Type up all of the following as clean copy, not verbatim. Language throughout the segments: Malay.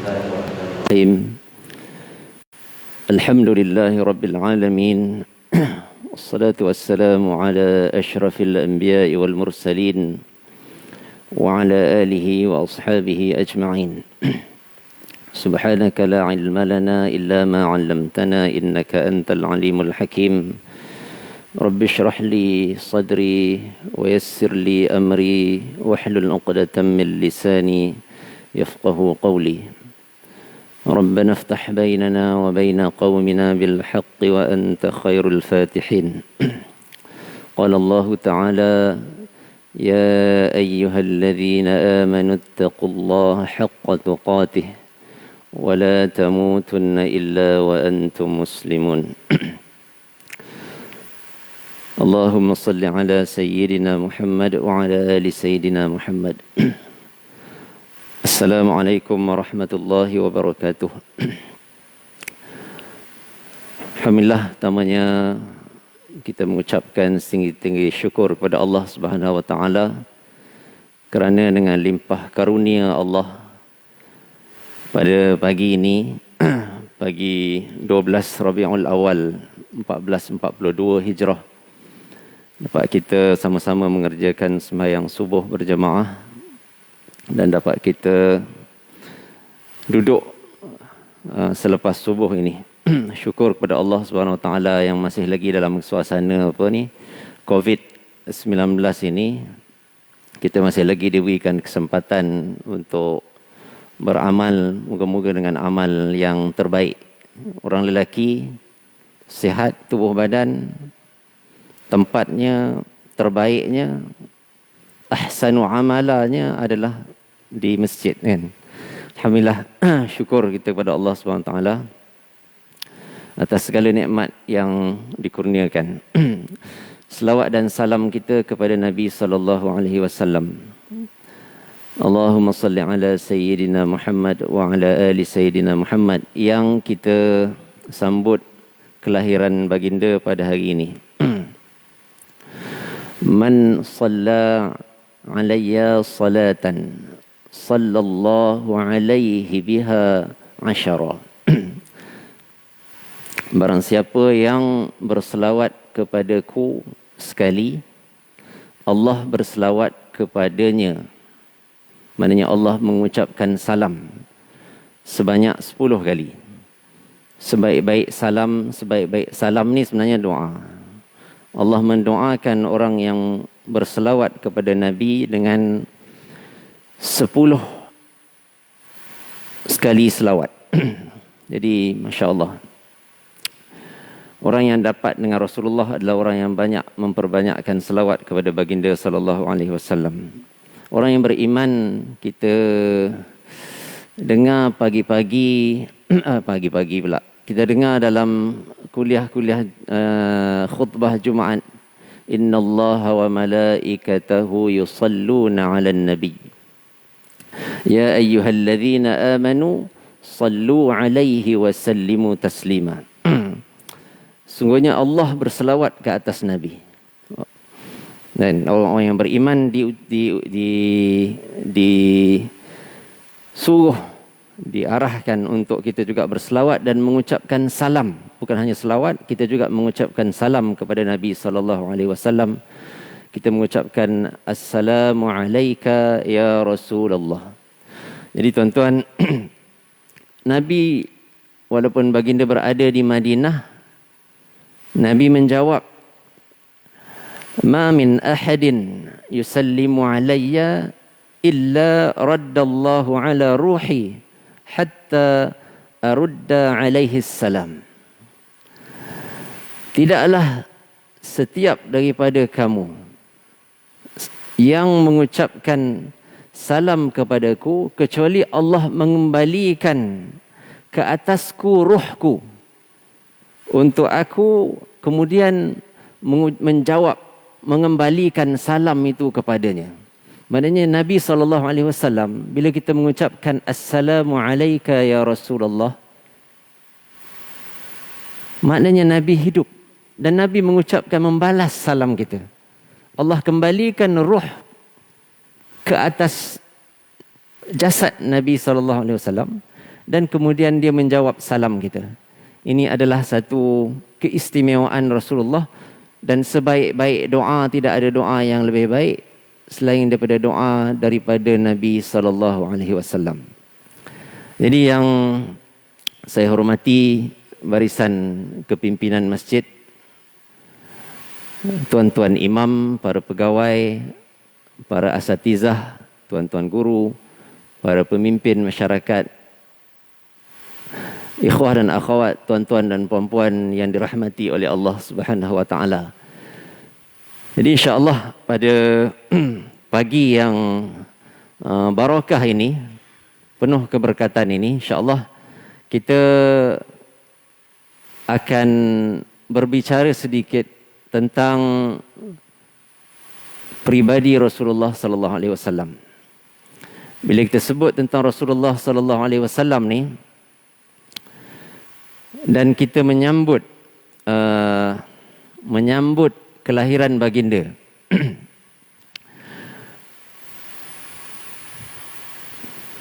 Bismillahirrahmanirrahim. Alhamdulillahi Rabbil Alamin. Wassalatu wassalamu ala ashrafil anbiya'i wal mursalin wa ala alihi wa ashabihi ajma'in. Subhanaka la ilma lana illa ma 'allamtana innaka antal alimul hakim. Rabbi shrah li sadri wa yassir li amri wahlul 'uqdatam min lisani yafqahu qawli. ربنا افتح بيننا وبين قومنا بالحق وأنت خير الفاتحين. قال الله تعالى يا أيها الذين آمنوا اتقوا الله حق تقاته ولا تموتن إلا وأنتم مسلمون. اللهم صل على سيدنا محمد وعلى آل سيدنا محمد. Assalamualaikum warahmatullahi wabarakatuh. Alhamdulillah, pertamanya kita mengucapkan setinggi-tinggi syukur kepada Allah Subhanahu wa taala kerana dengan limpah karunia Allah pada pagi ini pagi 12 Rabiul Awal 1442 Hijrah dapat kita sama-sama mengerjakan sembahyang subuh berjamaah dan dapat kita duduk selepas subuh ini. Syukur kepada Allah Subhanahu Wa Taala yang masih lagi dalam suasana COVID-19 ini, kita masih lagi diberikan kesempatan untuk beramal, moga-moga dengan amal yang terbaik. Orang lelaki sihat tubuh badan, tempatnya terbaiknya, ahsanu amalanya adalah di masjid, kan? Alhamdulillah, syukur kita kepada Allah SWT atas segala nikmat yang dikurniakan. Selawat dan salam kita kepada Nabi SAW. Allahumma salli ala Sayyidina Muhammad wa ala ali Sayyidina Muhammad, yang kita sambut kelahiran baginda pada hari ini. Man salla alayya salatan sallallahu alaihi biha asyara. Barang siapa yang berselawat kepadaku sekali, Allah berselawat kepadanya. Maknanya Allah mengucapkan salam sebanyak 10 kali. Sebaik-baik salam ni sebenarnya doa. Allah mendoakan orang yang berselawat kepada Nabi dengan 10 sekali selawat. Jadi Masya Allah, orang yang dapat dengan Rasulullah adalah orang yang banyak memperbanyakkan selawat kepada baginda sallallahu alaihi wasallam. Orang yang beriman, kita dengar pagi-pagi pula, kita dengar dalam kuliah-kuliah khutbah Jumaat, innallaha wa malaikatahu yusalluna 'alan nabi ya ayyuhalladzina amanu sallu 'alaihi wa sallimu taslima. Sungguhnya Allah berselawat ke atas Nabi. Dan orang-orang yang beriman disuruh, diarahkan untuk kita juga berselawat dan mengucapkan salam. Bukan hanya selawat, kita juga mengucapkan salam kepada Nabi sallallahu alaihi wasallam. Kita mengucapkan assalamu alayka ya Rasulullah. Jadi tuan-tuan, Nabi walaupun baginda berada di Madinah, Nabi menjawab, ma min ahadin yusallimu alayya illa raddallahu ala ruhi hatta arudda alaihi salam. Tidaklah setiap daripada kamu yang mengucapkan salam kepadaku kecuali Allah mengembalikan ke atasku ruhku untuk aku kemudian menjawab, mengembalikan salam itu kepadanya. Maknanya Nabi SAW, bila kita mengucapkan Assalamu alayka ya Rasulullah, maknanya Nabi hidup. Dan Nabi mengucapkan, membalas salam kita. Allah kembalikan ruh ke atas jasad Nabi SAW. dan kemudian dia menjawab salam kita. Ini adalah satu keistimewaan Rasulullah, dan sebaik-baik doa tidak ada doa yang lebih baik selain daripada doa daripada Nabi sallallahu alaihi wasallam. Jadi yang saya hormati barisan kepimpinan masjid, tuan-tuan imam, para pegawai, para asatizah, tuan-tuan guru, para pemimpin masyarakat, ikhwah dan akhwat, tuan-tuan dan puan-puan yang dirahmati oleh Allah Subhanahu wa taala. Jadi insya-Allah pada pagi yang barakah ini, penuh keberkatan ini, insya-Allah kita akan berbicara sedikit tentang pribadi Rasulullah sallallahu alaihi wasallam. Bila kita sebut tentang Rasulullah sallallahu alaihi wasallam ni, dan kita menyambut kelahiran baginda,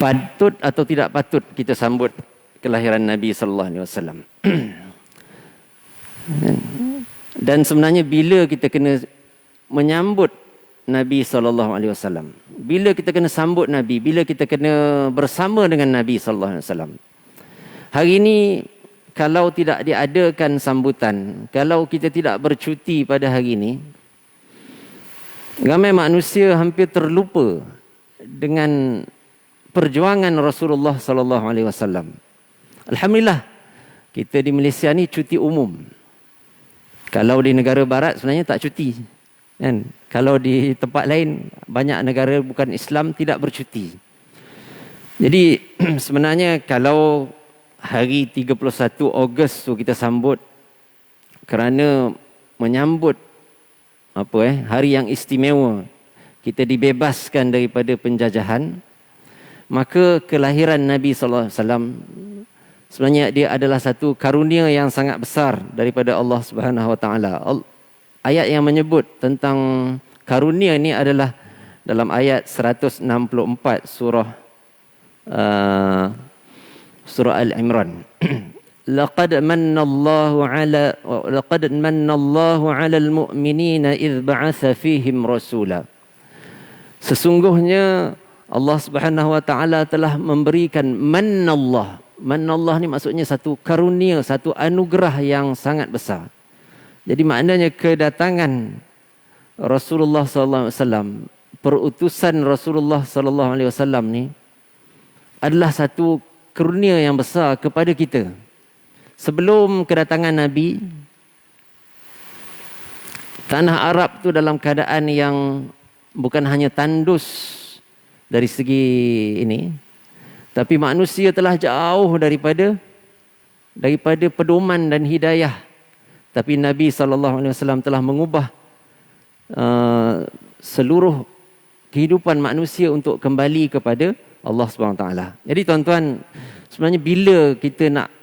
patut atau tidak patut kita sambut kelahiran Nabi sallallahu alaihi wasallam? Dan sebenarnya bila kita kena menyambut Nabi sallallahu alaihi wasallam, bila kita kena sambut Nabi, bila kita kena bersama dengan Nabi sallallahu alaihi wasallam. Hari ini kalau tidak diadakan sambutan, kalau kita tidak bercuti pada hari ini, ramai manusia hampir terlupa dengan perjuangan Rasulullah sallallahu alaihi wasallam. Alhamdulillah, kita di Malaysia ni cuti umum. Kalau di negara barat sebenarnya tak cuti, kan? Kalau di tempat lain, banyak negara bukan Islam tidak bercuti. Jadi sebenarnya kalau hari 31 Ogos tu kita sambut kerana menyambut hari yang istimewa, kita dibebaskan daripada penjajahan, maka kelahiran Nabi sallallahu alaihi wasallam sebenarnya dia adalah satu karunia yang sangat besar daripada Allah Subhanahu wa taala. Ayat yang menyebut tentang karunia ini adalah dalam ayat 164 surah Al-Imran. Laqad manna Allahu 'alal mu'minina idh ba'atha fihim rasula. Sesungguhnya Allah Subhanahu wa taala telah memberikan manallah. Manallah ni maksudnya satu karunia, satu anugerah yang sangat besar. Jadi maknanya kedatangan Rasulullah sallallahu alaihi wasallam, perutusan Rasulullah sallallahu alaihi wasallam ni adalah satu karunia yang besar kepada kita. Sebelum kedatangan Nabi, tanah Arab tu dalam keadaan yang bukan hanya tandus dari segi ini, tapi manusia telah jauh daripada pedoman dan hidayah. Tapi Nabi SAW telah mengubah seluruh kehidupan manusia untuk kembali kepada Allah SWT. Jadi tuan-tuan, sebenarnya bila kita nak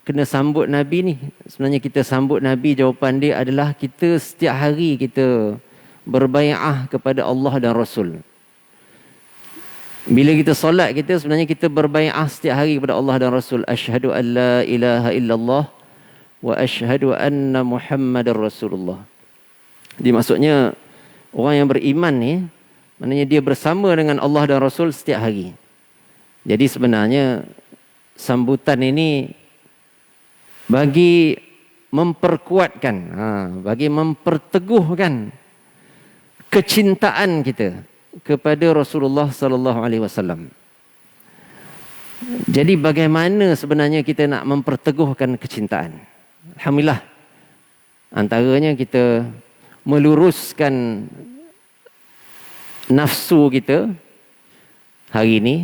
kena sambut Nabi ni, sebenarnya kita sambut Nabi, jawapan dia adalah kita setiap hari kita berbai'ah kepada Allah dan Rasul. Bila kita solat, kita sebenarnya kita berbai'ah setiap hari kepada Allah dan Rasul. Asyhadu an la ilaha illallah wa asyhadu anna Muhammadar Rasulullah. Jadi maksudnya orang yang beriman ni, maknanya dia bersama dengan Allah dan Rasul setiap hari. Jadi sebenarnya sambutan ini bagi memperkuatkan, bagi memperteguhkan kecintaan kita kepada Rasulullah sallallahu alaihi wasallam. Jadi bagaimana sebenarnya kita nak memperteguhkan kecintaan? Alhamdulillah, antaranya kita meluruskan nafsu kita hari ini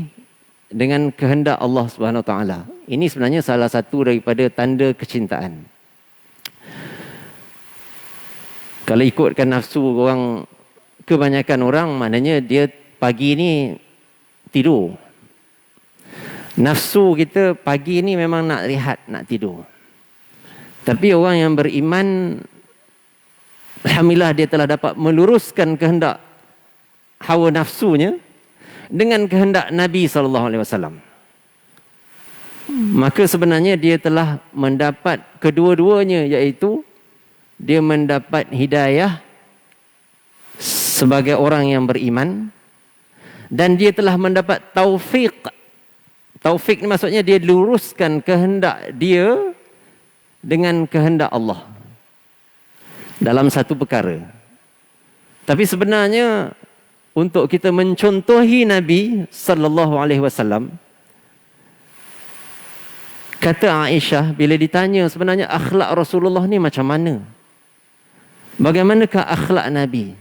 dengan kehendak Allah Subhanahu Wa Taala. Ini sebenarnya salah satu daripada tanda kecintaan. Kalau ikutkan nafsu orang, kebanyakan orang, maknanya dia pagi ni tidur. Nafsu kita pagi ni memang nak rehat, nak tidur. Tapi orang yang beriman, alhamdulillah, dia telah dapat meluruskan kehendak hawa nafsunya dengan kehendak Nabi SAW. maka sebenarnya dia telah mendapat kedua-duanya, iaitu dia mendapat hidayah sebagai orang yang beriman, dan dia telah mendapat taufik. Taufik ni maksudnya dia luruskan kehendak dia dengan kehendak Allah dalam satu perkara. Tapi sebenarnya untuk kita mencontohi Nabi sallallahu alaihi wasallam, kata Aisyah bila ditanya sebenarnya akhlak Rasulullah ni macam mana? Bagaimanakah akhlak Nabi?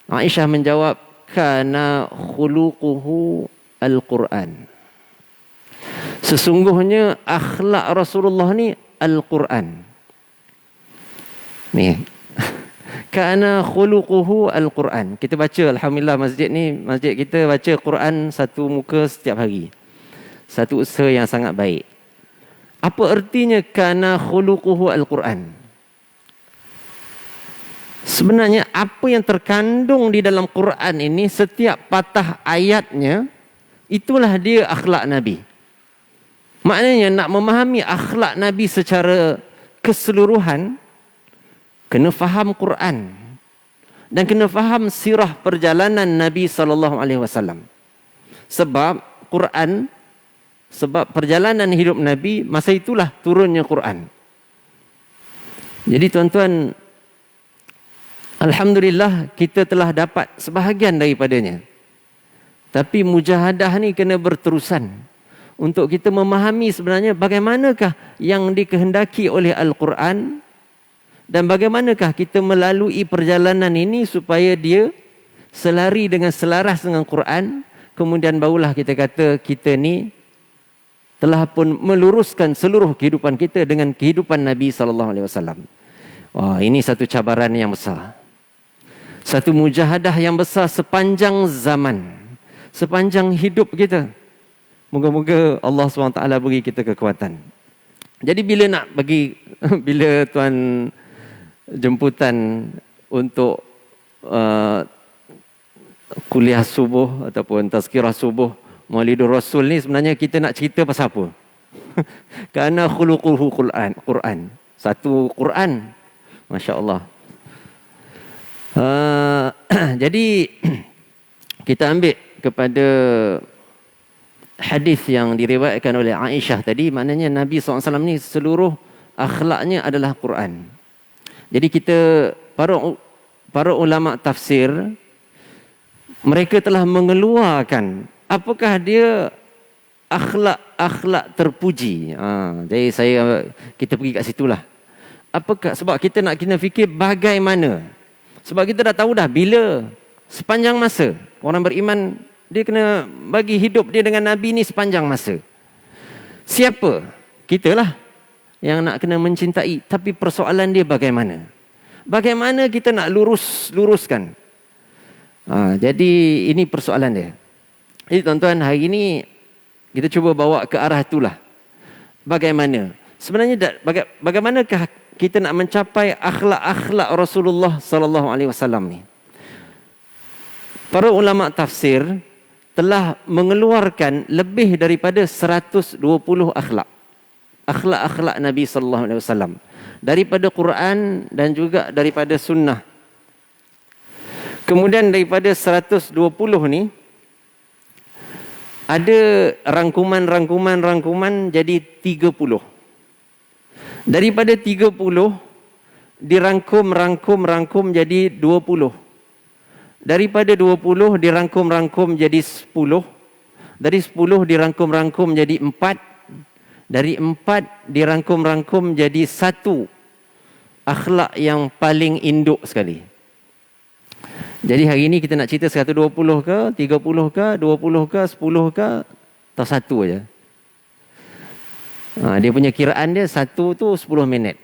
Aisyah menjawab, kana khuluquhu al-Quran. Sesungguhnya akhlak Rasulullah ni Al-Quran. Ni. Kana khuluquhu Al-Quran. Kita baca, alhamdulillah, masjid ni, masjid kita baca Quran satu muka setiap hari. Satu usaha yang sangat baik. Apa artinya kana khuluquhu Al-Quran? Sebenarnya apa yang terkandung di dalam Quran ini, setiap patah ayatnya, itulah dia akhlak Nabi. Maknanya nak memahami akhlak Nabi secara keseluruhan, kena faham Quran dan kena faham sirah perjalanan Nabi SAW. Sebab Quran, sebab perjalanan hidup Nabi, masa itulah turunnya Quran. Jadi tuan-tuan, alhamdulillah kita telah dapat sebahagian daripadanya. Tapi mujahadah ni kena berterusan untuk kita memahami sebenarnya bagaimanakah yang dikehendaki oleh Al-Quran dan bagaimanakah kita melalui perjalanan ini supaya dia selari dengan selaras dengan Quran. Kemudian barulah kita kata kita ni telah pun meluruskan seluruh kehidupan kita dengan kehidupan Nabi SAW. Wah, ini satu cabaran yang besar. Satu mujahadah yang besar sepanjang zaman, sepanjang hidup kita. Moga-moga Allah SWT beri kita kekuatan. Jadi bila nak bagi, bila tuan jemputan untuk kuliah subuh ataupun tazkirah subuh Maulidur Rasul ni, sebenarnya kita nak cerita pasal apa? Karena khuluquhu Quran. Satu Quran. Masya Allah. Jadi kita ambil kepada hadis yang diriwayatkan oleh Aisyah tadi, maknanya Nabi SAW ni seluruh akhlaknya adalah Quran. Jadi kita, para ulama tafsir, mereka telah mengeluarkan apakah dia akhlak terpuji. Jadi kita pergi kat situlah. Apakah, sebab kita nak kena fikir bagaimana. Sebab kita dah tahu dah bila sepanjang masa orang beriman dia kena bagi hidup dia dengan Nabi ni sepanjang masa. Siapa? Kitalah yang nak kena mencintai. Tapi persoalan dia bagaimana? Bagaimana kita nak luruskan? Jadi ini persoalan dia. Jadi tuan-tuan, hari ini kita cuba bawa ke arah itulah. Bagaimana? Sebenarnya bagaimanakah kita nak mencapai akhlak-akhlak Rasulullah SAW ni? Para ulama tafsir telah mengeluarkan lebih daripada 120 akhlak. Akhlak-akhlak Nabi SAW. Daripada Quran dan juga daripada sunnah. Kemudian daripada 120 ni, ada rangkuman jadi 30. Daripada 30, dirangkum jadi 20. Daripada 20 dirangkum jadi 10. Dari 10 dirangkum jadi 4. Dari 4 dirangkum jadi 1 akhlak yang paling induk sekali. Jadi hari ini kita nak cerita 120 ke, 30 ke, 20 ke, 10 ke, atau 1 aja. Dia punya kiraan dia 1 tu 10 minit.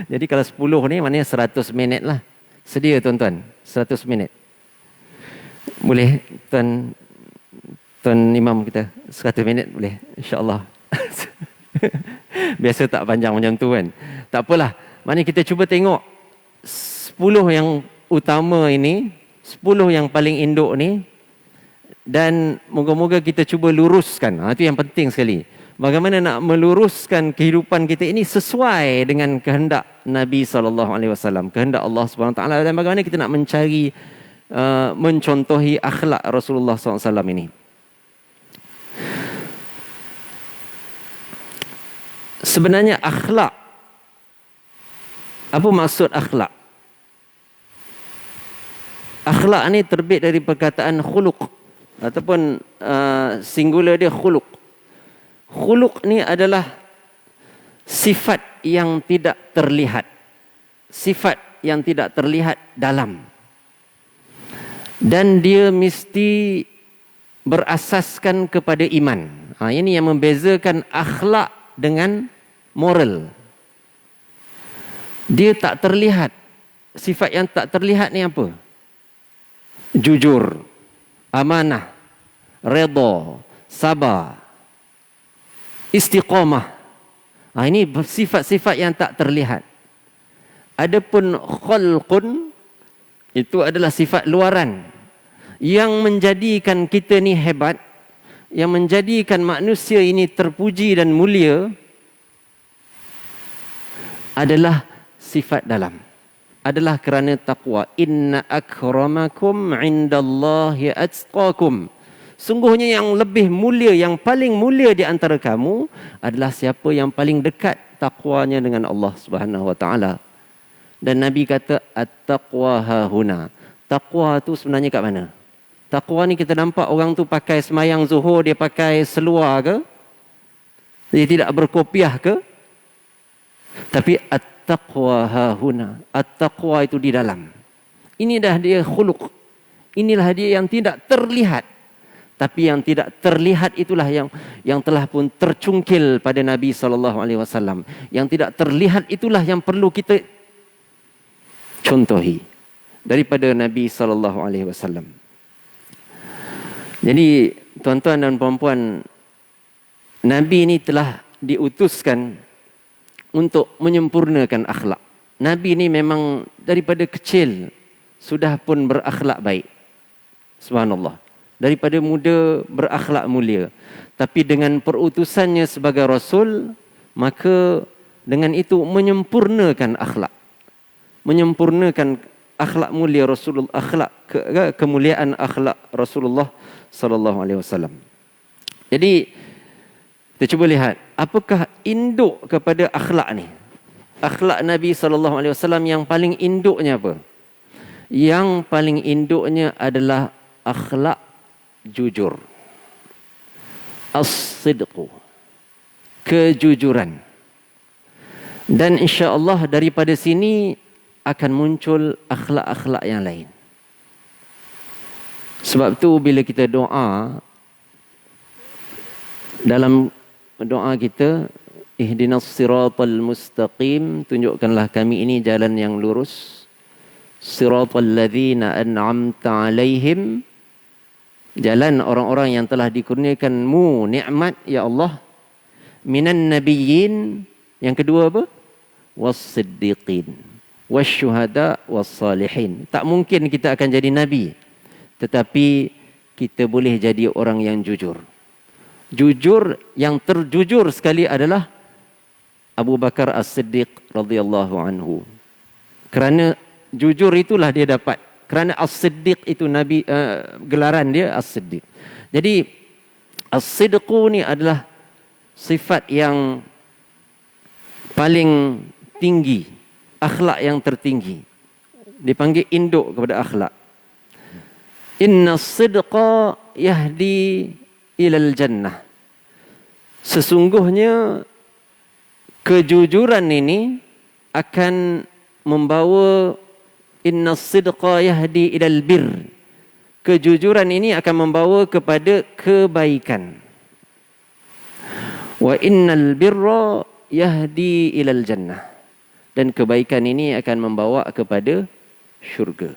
Jadi kalau 10 ni maknanya 100 minit lah. Sedia tuan-tuan, 100 minit. Boleh tuan imam kita 100 minit boleh, insya-Allah. Biasa tak panjang macam tu kan. Tak apalah. Maknanya kita cuba tengok 10 yang utama ini, 10 yang paling induk ni, dan moga-moga kita cuba luruskan. Itu yang penting sekali. bagaimana nak meluruskan kehidupan kita ini sesuai dengan kehendak Nabi SAW, kehendak Allah SWT, dan bagaimana kita nak mencari, mencontohi akhlak Rasulullah SAW ini. Sebenarnya akhlak, apa maksud akhlak? Akhlak ni terbit dari perkataan khuluq, ataupun singular dia khuluq. Khuluq ni adalah sifat yang tidak terlihat. Sifat yang tidak terlihat dalam. Dan dia mesti berasaskan kepada iman. Ini yang membezakan akhlak dengan moral. Dia tak terlihat. Sifat yang tak terlihat ni apa? Jujur, amanah, redha, sabar, istiqamah. Ini sifat-sifat yang tak terlihat. Adapun khalqun, itu adalah sifat luaran yang menjadikan kita ni hebat, yang menjadikan manusia ini terpuji dan mulia, adalah sifat dalam. Adalah kerana taqwa. Inna akramakum indallahi atqakum. Sungguhnya yang lebih mulia, yang paling mulia di antara kamu adalah siapa yang paling dekat takwanya dengan Allah Subhanahu wa taala. Dan Nabi kata at-taqwa hahuna. Taqwa tu sebenarnya kat mana? Taqwa ni kita nampak orang tu pakai semayang zuhur, dia pakai seluar ke? Dia tidak berkopiah ke? Tapi at-taqwa hahuna. At-taqwa itu di dalam. Ini dah dia khuluq. Inilah dia yang tidak terlihat. Tapi yang tidak terlihat itulah yang telah pun tercungkil pada Nabi SAW. Yang tidak terlihat itulah yang perlu kita contohi daripada Nabi SAW. Jadi tuan-tuan dan puan-puan, Nabi ini telah diutuskan untuk menyempurnakan akhlak. Nabi ini memang daripada kecil sudah pun berakhlak baik. Subhanallah. Daripada muda berakhlak mulia. Tapi dengan perutusannya sebagai Rasul, maka dengan itu menyempurnakan akhlak. Menyempurnakan akhlak mulia Rasulullah, akhlak kemuliaan akhlak Rasulullah sallallahu alaihi wasallam. Jadi kita cuba lihat apakah induk kepada akhlak ni. Akhlak Nabi sallallahu alaihi wasallam yang paling induknya apa? Yang paling induknya adalah akhlak jujur. As-sidqu. Kejujuran. Dan insya-Allah daripada sini akan muncul akhlak-akhlak yang lain. Sebab tu bila kita doa, dalam doa kita, ihdinas siratal mustaqim, tunjukkanlah kami ini jalan yang lurus. Siratal ladzina an'amta alaihim, jalan orang-orang yang telah dikurniakan-Mu nikmat ya Allah. Minan nabiyyin, yang kedua apa? Was-siddiqin, wasyuhada, was-salihin. Tak mungkin kita akan jadi nabi, tetapi kita boleh jadi orang yang jujur. Jujur, yang terjujur sekali adalah Abu Bakar As-Siddiq radhiyallahu anhu. Kerana jujur itulah dia dapat. Kerana As-Siddiq itu Nabi, gelaran dia As-Siddiq. Jadi As-Sidqu ni adalah sifat yang paling tinggi, akhlak yang tertinggi. Dipanggil induk kepada akhlak. Inna as-sidqa yahdi ilal jannah. Sesungguhnya kejujuran ini akan membawa, inna as-sidqa yahdi ilal bir. Kejujuran ini akan membawa kepada kebaikan. Wa innal birra yahdi ilal jannah. Dan kebaikan ini akan membawa kepada syurga.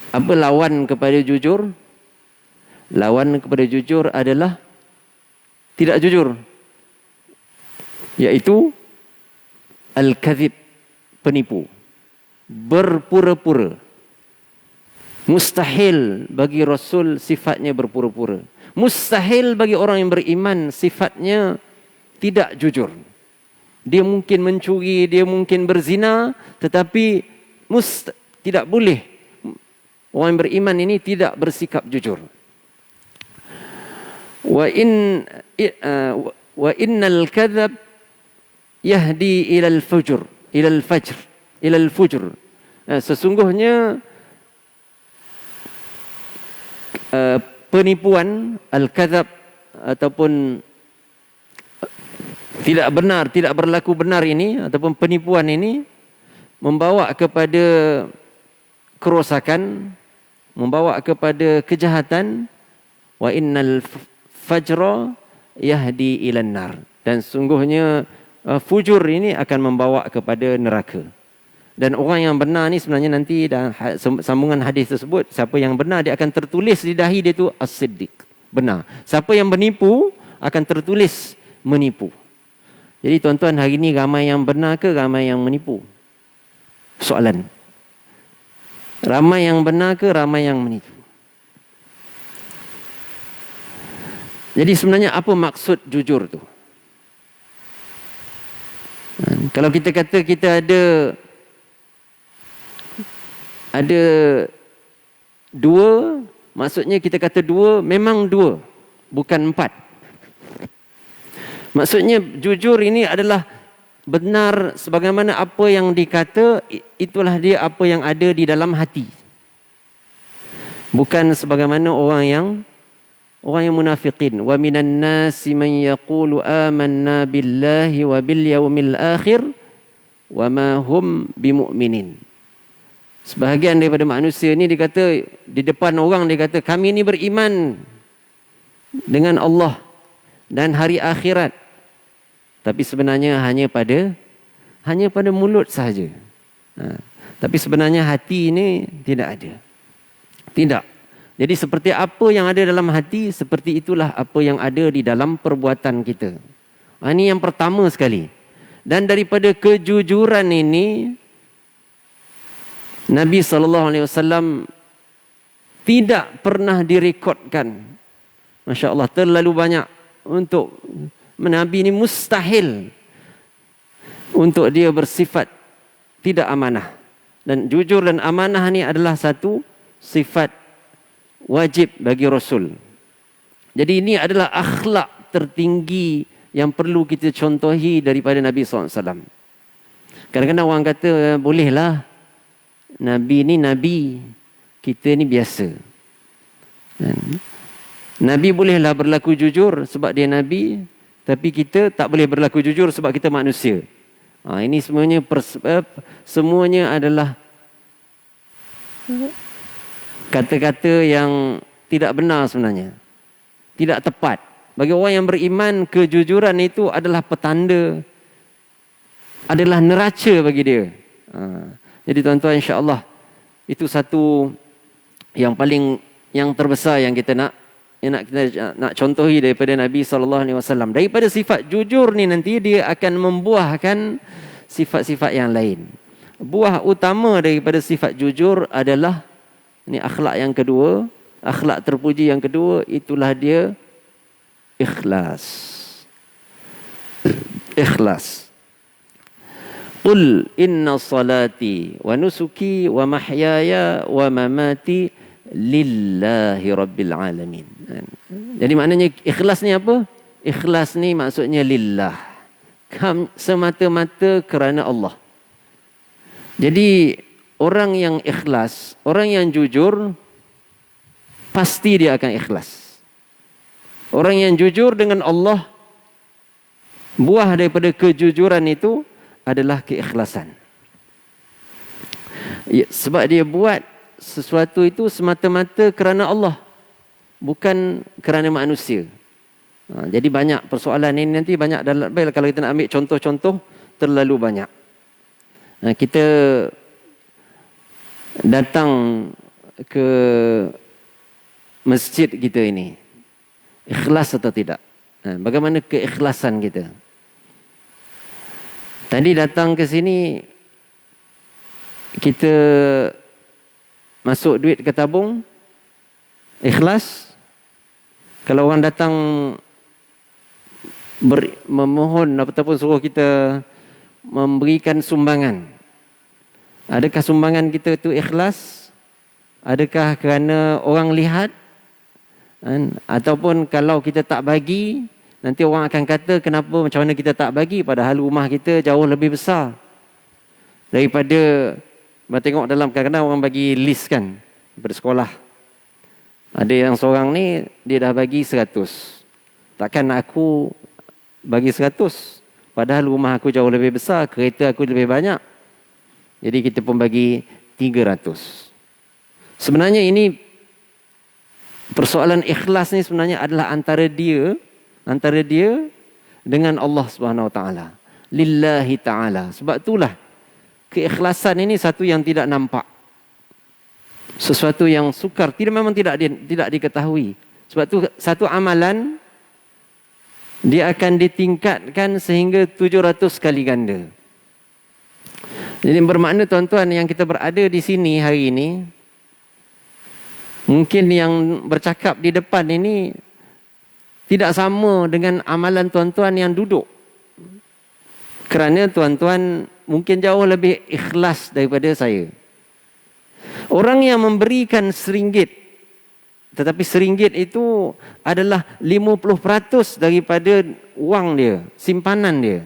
Apa lawan kepada jujur? Lawan kepada jujur adalah tidak jujur. Iaitu al-kadhib, penipu. Berpura-pura. Mustahil bagi Rasul sifatnya berpura-pura. Mustahil bagi orang yang beriman sifatnya tidak jujur. Dia mungkin mencuri, dia mungkin berzina, tetapi tidak boleh orang yang beriman ini tidak bersikap jujur. Wa innal kadzab yahdi ila al-fujr. Sesungguhnya penipuan al-kadzab ataupun tidak benar, tidak berlaku benar ini ataupun penipuan ini membawa kepada kerosakan, membawa kepada kejahatan. Wa innal fajra yahdi ilan nar. Dan sungguhnya fujur ini akan membawa kepada neraka. Dan orang yang benar ni sebenarnya nanti dalam sambungan hadis tersebut, siapa yang benar dia akan tertulis di dahi dia tu as-siddiq, benar. Siapa yang menipu akan tertulis menipu. Jadi tuan-tuan, hari ni ramai yang benar ke ramai yang menipu? Soalan. Ramai yang benar ke ramai yang menipu? Jadi sebenarnya apa maksud jujur tu? Kalau kita kata kita ada dua, maksudnya kita kata dua, memang dua, bukan empat. Maksudnya jujur ini adalah benar sebagaimana apa yang dikata, itulah dia apa yang ada di dalam hati. Bukan sebagaimana orang yang munafiqin. Wa minan nasi man yaqulu amanna billahi wa bil yaumil akhir wa ma hum bimu'minin. Sebahagian daripada manusia ni dikata di depan orang, dia kata kami ni beriman dengan Allah dan hari akhirat. Tapi sebenarnya hanya pada mulut sahaja. Tapi sebenarnya hati ini tidak ada. Tidak. Jadi seperti apa yang ada dalam hati, seperti itulah apa yang ada di dalam perbuatan kita. Ini yang pertama sekali. Dan daripada kejujuran ini, Nabi SAW tidak pernah direkodkan. Masya Allah, terlalu banyak untuk Nabi ini mustahil untuk dia bersifat tidak amanah. Dan jujur dan amanah ni adalah satu sifat wajib bagi Rasul. Jadi ini adalah akhlak tertinggi yang perlu kita contohi daripada Nabi SAW. Kadang-kadang orang kata, bolehlah Nabi ni Nabi, kita ni biasa. Nabi bolehlah berlaku jujur sebab dia Nabi, tapi kita tak boleh berlaku jujur sebab kita manusia. Ini semuanya adalah kata-kata yang tidak benar sebenarnya. Tidak tepat. Bagi orang yang beriman, kejujuran itu adalah petanda, adalah neraca bagi dia. Jadi tuan-tuan, insya-Allah itu satu yang terbesar yang kita nak contohi daripada Nabi SAW. Daripada sifat jujur ni nanti dia akan membuahkan sifat-sifat yang lain. Buah utama daripada sifat jujur adalah ini akhlak yang kedua, akhlak terpuji yang kedua, itulah dia ikhlas. Ikhlas. Qul inna salati wa nusuki wa mahyaya wa mamati lillahi rabbil alamin. Jadi maknanya ikhlas ni apa? Ikhlas ni maksudnya lillah. Semata-mata kerana Allah. Jadi orang yang ikhlas, orang yang jujur, pasti dia akan ikhlas. Orang yang jujur dengan Allah, buah daripada kejujuran itu adalah keikhlasan. Sebab dia buat sesuatu itu semata-mata kerana Allah, bukan kerana manusia. Jadi banyak persoalan ini nanti banyak dalam, kalau kita nak ambil contoh-contoh terlalu banyak. Kita datang ke masjid kita ini, ikhlas atau tidak? Bagaimana keikhlasan kita? Tadi datang ke sini, kita masuk duit ke tabung, ikhlas? Kalau orang datang memohon ataupun suruh kita memberikan sumbangan, adakah sumbangan kita itu ikhlas? Adakah kerana orang lihat? Ataupun kalau kita tak bagi, nanti orang akan kata kenapa macam mana kita tak bagi, padahal rumah kita jauh lebih besar daripada. Tengok dalam kadang-kadang orang bagi list kan daripada sekolah. Ada yang seorang ni dia dah bagi 100. Takkan aku bagi 100 padahal rumah aku jauh lebih besar, kereta aku lebih banyak. Jadi kita pun bagi 300. Sebenarnya ini persoalan ikhlas ni sebenarnya adalah antara dia dengan Allah Subhanahu Wa Taala. Lillahi Taala. Sebab itulah keikhlasan ini satu yang tidak nampak. Sesuatu yang sukar, memang tidak diketahui. Sebab itu satu amalan dia akan ditingkatkan sehingga 700 kali ganda. Jadi bermakna tuan-tuan yang kita berada di sini hari ini, mungkin yang bercakap di depan ini tidak sama dengan amalan tuan-tuan yang duduk. Kerana tuan-tuan mungkin jauh lebih ikhlas daripada saya. Orang yang memberikan RM1, tetapi RM1 itu adalah 50% daripada wang dia, simpanan dia.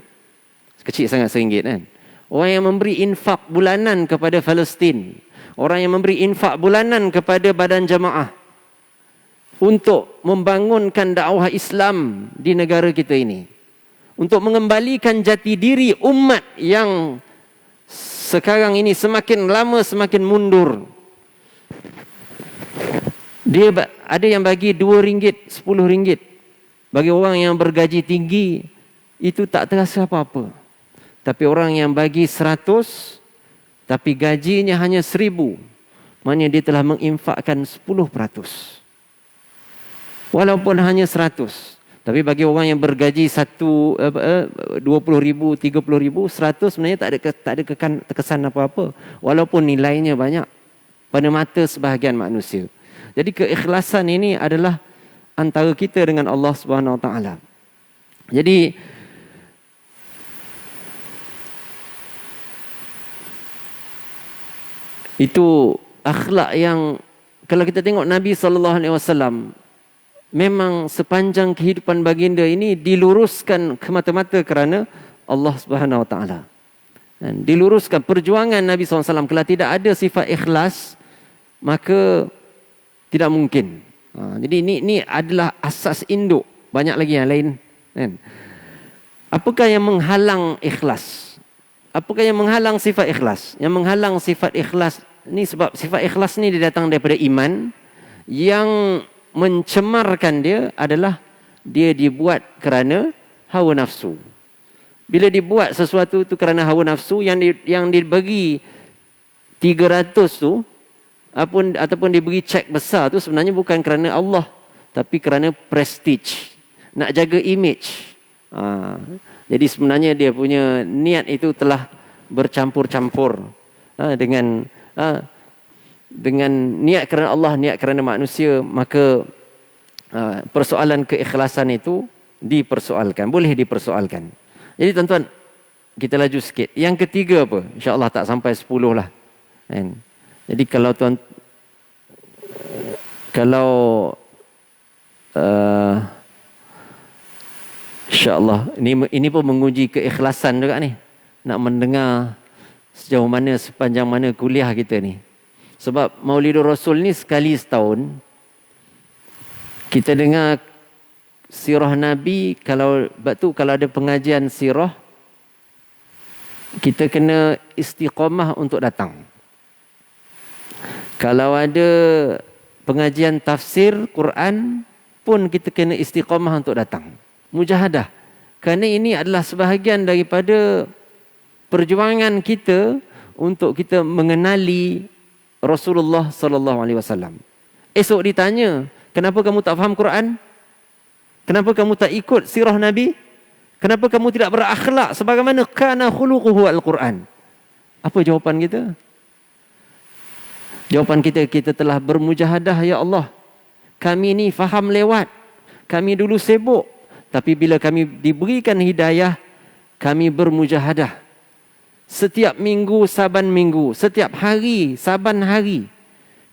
Kecil sangat RM1 kan. Orang yang memberi infak bulanan kepada Palestin, orang yang memberi infak bulanan kepada badan jamaah untuk membangunkan dakwah Islam di negara kita ini, untuk mengembalikan jati diri umat yang sekarang ini semakin lama semakin mundur. Dia ada yang bagi RM2, RM10. Bagi orang yang bergaji tinggi, itu tak terasa apa-apa. Tapi orang yang bagi 100, tapi gajinya hanya 1,000, maknanya dia telah menginfakkan 10%. Walaupun hanya 100. Tapi bagi orang yang bergaji 20,000, 30,000, 100 sebenarnya tak ada kesan apa-apa. Walaupun nilainya banyak pada mata sebahagian manusia. Jadi keikhlasan ini adalah antara kita dengan Allah Subhanahu Wa Taala. Jadi itu akhlak yang kalau kita tengok Nabi SAW, memang sepanjang kehidupan baginda ini diluruskan ke mata-mata kerana Allah Subhanahu Wa Taala. Dan diluruskan perjuangan Nabi SAW. Kalau tidak ada sifat ikhlas, maka tidak mungkin. Jadi ini adalah asas induk. Banyak lagi yang lain. Kan? Apakah yang menghalang ikhlas? Apakah yang menghalang sifat ikhlas? Yang menghalang sifat ikhlas ni, sebab sifat ikhlas ni dia datang daripada iman. Yang mencemarkan dia adalah dia dibuat kerana hawa nafsu. Bila dibuat sesuatu tu kerana hawa nafsu, yang dibagi 300 tu ataupun diberi cek besar tu sebenarnya bukan kerana Allah, tapi kerana prestige, nak jaga image. Jadi sebenarnya dia punya niat itu telah bercampur-campur dengan niat kerana Allah, niat kerana manusia. Maka persoalan keikhlasan itu dipersoalkan, boleh dipersoalkan. Jadi tuan-tuan, kita laju sikit. Yang ketiga apa? InsyaAllah tak sampai 10 lah. Kan? Jadi InsyaAllah ini pun menguji keikhlasan juga ni. Nak mendengar sejauh mana, sepanjang mana kuliah kita ni. Sebab Maulidur Rasul ni sekali setahun. Kita dengar sirah Nabi. Kalau ada pengajian sirah, kita kena istiqamah untuk datang. Kalau ada pengajian tafsir Quran pun kita kena istiqamah untuk datang. Mujahadah. Kerana ini adalah sebahagian daripada perjuangan kita untuk kita mengenali Rasulullah sallallahu alaihi wasallam. Esok ditanya, kenapa kamu tak faham Quran? Kenapa kamu tak ikut sirah Nabi? Kenapa kamu tidak berakhlak sebagaimana kana khuluquhu al-Quran? Apa jawapan kita? Jawapan kita telah bermujahadah, ya Allah. Kami ni faham lewat. Kami dulu sibuk, tapi bila kami diberikan hidayah, kami bermujahadah. Setiap minggu, saban minggu, setiap hari, saban hari,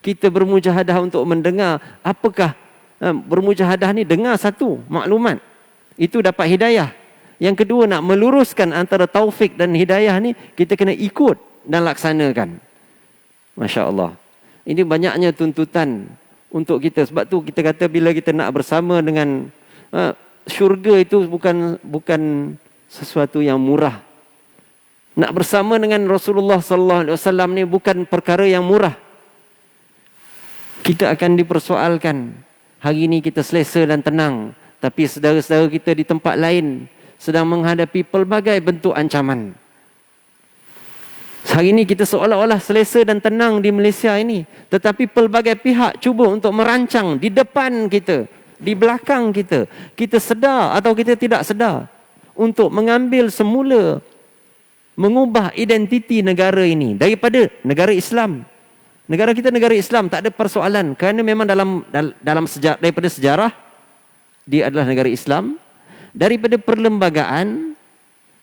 kita bermujahadah untuk mendengar. Apakah bermujahadah ni? Dengar satu maklumat, itu dapat hidayah. Yang kedua, nak meluruskan antara taufik dan hidayah ni, kita kena ikut dan laksanakan. Masya Allah. Ini banyaknya tuntutan untuk kita. Sebab tu kita kata bila kita nak bersama dengan syurga itu bukan sesuatu yang murah. Nak bersama dengan Rasulullah sallallahu alaihi wasallam ni bukan perkara yang murah. Kita akan dipersoalkan. Hari ini kita selesa dan tenang, tapi saudara-saudara kita di tempat lain sedang menghadapi pelbagai bentuk ancaman. Hari ini kita seolah-olah selesa dan tenang di Malaysia ini, tetapi pelbagai pihak cuba untuk merancang di depan kita, di belakang kita. Kita sedar atau kita tidak sedar, untuk mengambil semula, mengubah identiti negara ini daripada negara Islam. Negara kita negara Islam, tak ada persoalan, kerana memang dalam sejarah, daripada sejarah dia adalah negara Islam. Daripada perlembagaan,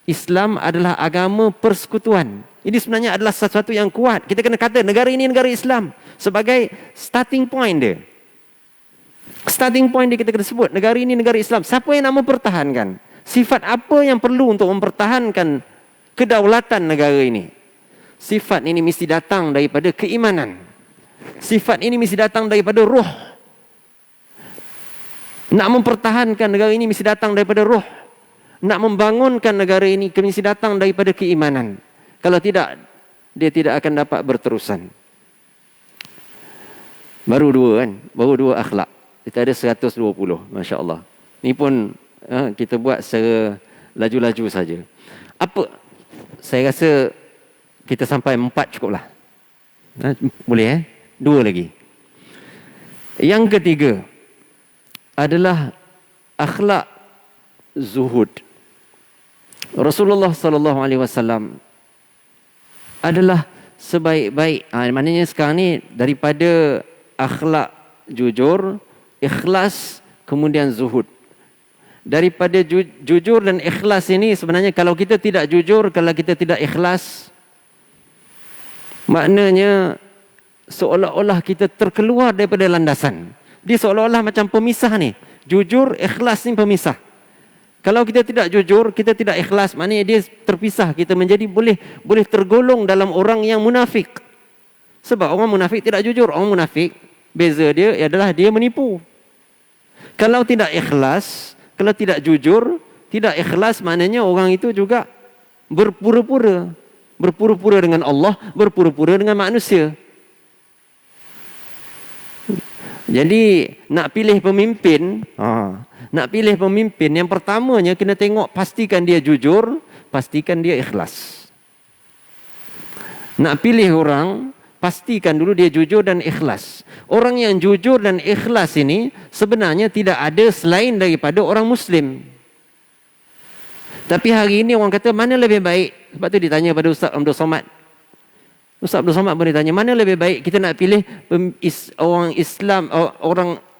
Islam adalah agama persekutuan. Ini sebenarnya adalah sesuatu yang kuat. Kita kena kata negara ini negara Islam sebagai starting point dia. Starting point dia kita kena sebut negara ini negara Islam. Siapa yang nak mempertahankan? Sifat apa yang perlu untuk mempertahankan kedaulatan negara ini? Sifat ini mesti datang daripada keimanan. Sifat ini mesti datang daripada ruh. Nak mempertahankan negara ini mesti datang daripada ruh. Nak membangunkan negara ini mesti datang daripada keimanan. Kalau tidak, dia tidak akan dapat berterusan. Baru dua kan? Baru dua akhlak. Kita ada 120. Masya Allah. Ni pun kita buat secara laju-laju saja. Apa? Saya rasa kita sampai 4 cukuplah. Boleh 2 lagi. Yang ketiga adalah akhlak zuhud. Rasulullah sallallahu alaihi wasallam adalah sebaik-baik. Maknanya sekarang ni daripada akhlak jujur, ikhlas, kemudian zuhud. Daripada jujur dan ikhlas ini sebenarnya kalau kita tidak jujur, kalau kita tidak ikhlas, maknanya seolah-olah kita terkeluar daripada landasan. Dia seolah-olah macam pemisah ni. Jujur, ikhlas ni pemisah. Kalau kita tidak jujur, kita tidak ikhlas, maknanya dia terpisah. Kita menjadi boleh tergolong dalam orang yang munafik. Sebab orang munafik tidak jujur. Orang munafik, beza dia adalah dia menipu. Kalau tidak ikhlas, kalau tidak jujur, tidak ikhlas, maknanya orang itu juga berpura-pura. Berpura-pura dengan Allah, berpura-pura dengan manusia. Jadi nak pilih pemimpin, yang pertamanya kena tengok, pastikan dia jujur, pastikan dia ikhlas. Nak pilih orang, pastikan dulu dia jujur dan ikhlas. Orang yang jujur dan ikhlas ini sebenarnya tidak ada selain daripada orang Muslim. Tapi hari ini orang kata mana lebih baik? Sebab tu ditanya pada Ustaz Abdul Somad. Ustaz Abdul Somad pun ditanya, mana lebih baik kita nak pilih orang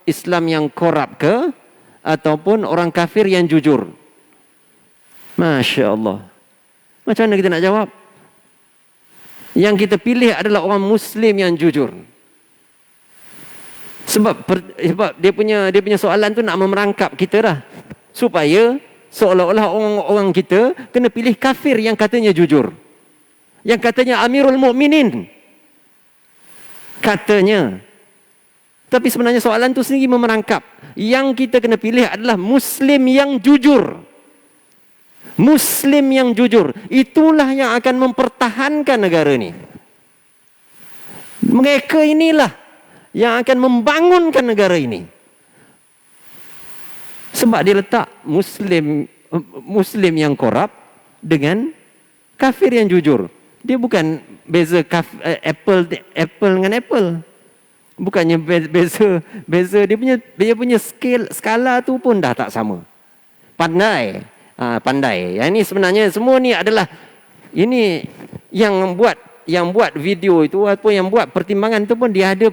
Islam yang korup ke ataupun orang kafir yang jujur? Masya Allah. Macam mana kita nak jawab? Yang kita pilih adalah orang Muslim yang jujur. Sebab dia punya soalan tu nak memerangkap kita dah. Supaya seolah-olah orang kita kena pilih kafir yang katanya jujur. Yang katanya Amirul Mukminin. Katanya. Tapi sebenarnya soalan tu sendiri memerangkap. Yang kita kena pilih adalah Muslim yang jujur. Muslim yang jujur. Itulah yang akan mempertahankan negara ni. Mereka inilah yang akan membangunkan negara ini. Sebab dia letak Muslim yang korup dengan kafir yang jujur. Dia bukan beza apple dengan apple. Bukannya beza dia punya skala tu pun dah tak sama. Pandai. Yang ini sebenarnya semua ni adalah ini yang buat video itu ataupun yang buat pertimbangan tu pun dia ada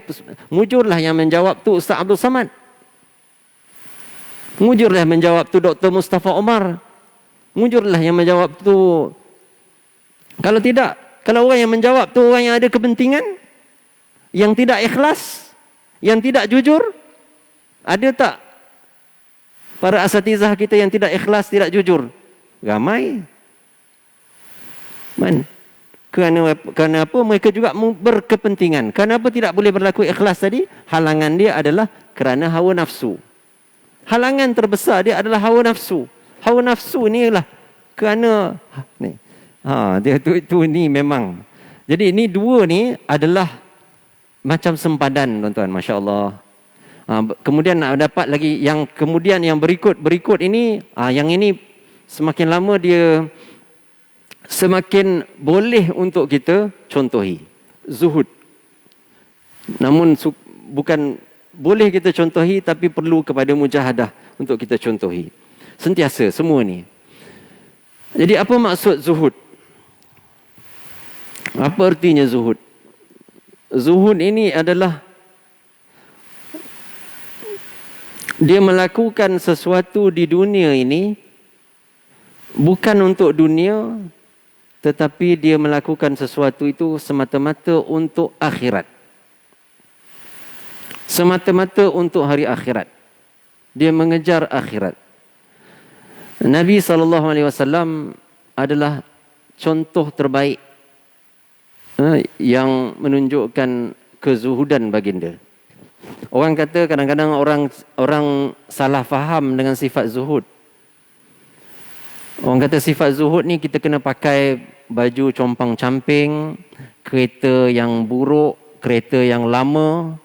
mujurlah yang menjawab tu Ustaz Abdul Somad. Mujurlah menjawab tu Dr. Mustafa Omar. Mujurlah yang menjawab tu. Kalau tidak, kalau orang yang menjawab tu orang yang ada kepentingan, yang tidak ikhlas, yang tidak jujur, ada tak para asatizah kita yang tidak ikhlas, tidak jujur? Ramai. Kerana apa? Mereka juga berkepentingan. Kenapa tidak boleh berlaku ikhlas tadi? Halangan dia adalah kerana hawa nafsu. Halangan terbesar dia adalah hawa nafsu. Hawa nafsu ni lah kerana ni. Dia tu ni memang. Jadi ini dua ni adalah macam sempadan, tuan-tuan, masya-Allah. Kemudian dapat lagi yang kemudian yang berikut ini, yang ini semakin lama dia semakin boleh untuk kita contohi. Zuhud. Namun bukan boleh kita contohi, tapi perlu kepada mujahadah untuk kita contohi. Sentiasa semua ni. Jadi apa maksud zuhud? Apa artinya zuhud? Zuhud ini adalah dia melakukan sesuatu di dunia ini bukan untuk dunia, tetapi dia melakukan sesuatu itu semata-mata untuk akhirat. Semata-mata untuk hari akhirat. Dia mengejar akhirat. Nabi SAW adalah contoh terbaik yang menunjukkan kezuhudan baginda. Orang kata kadang-kadang orang salah faham dengan sifat zuhud. Orang kata sifat zuhud ni kita kena pakai baju compang-camping, kereta yang buruk, kereta yang lama,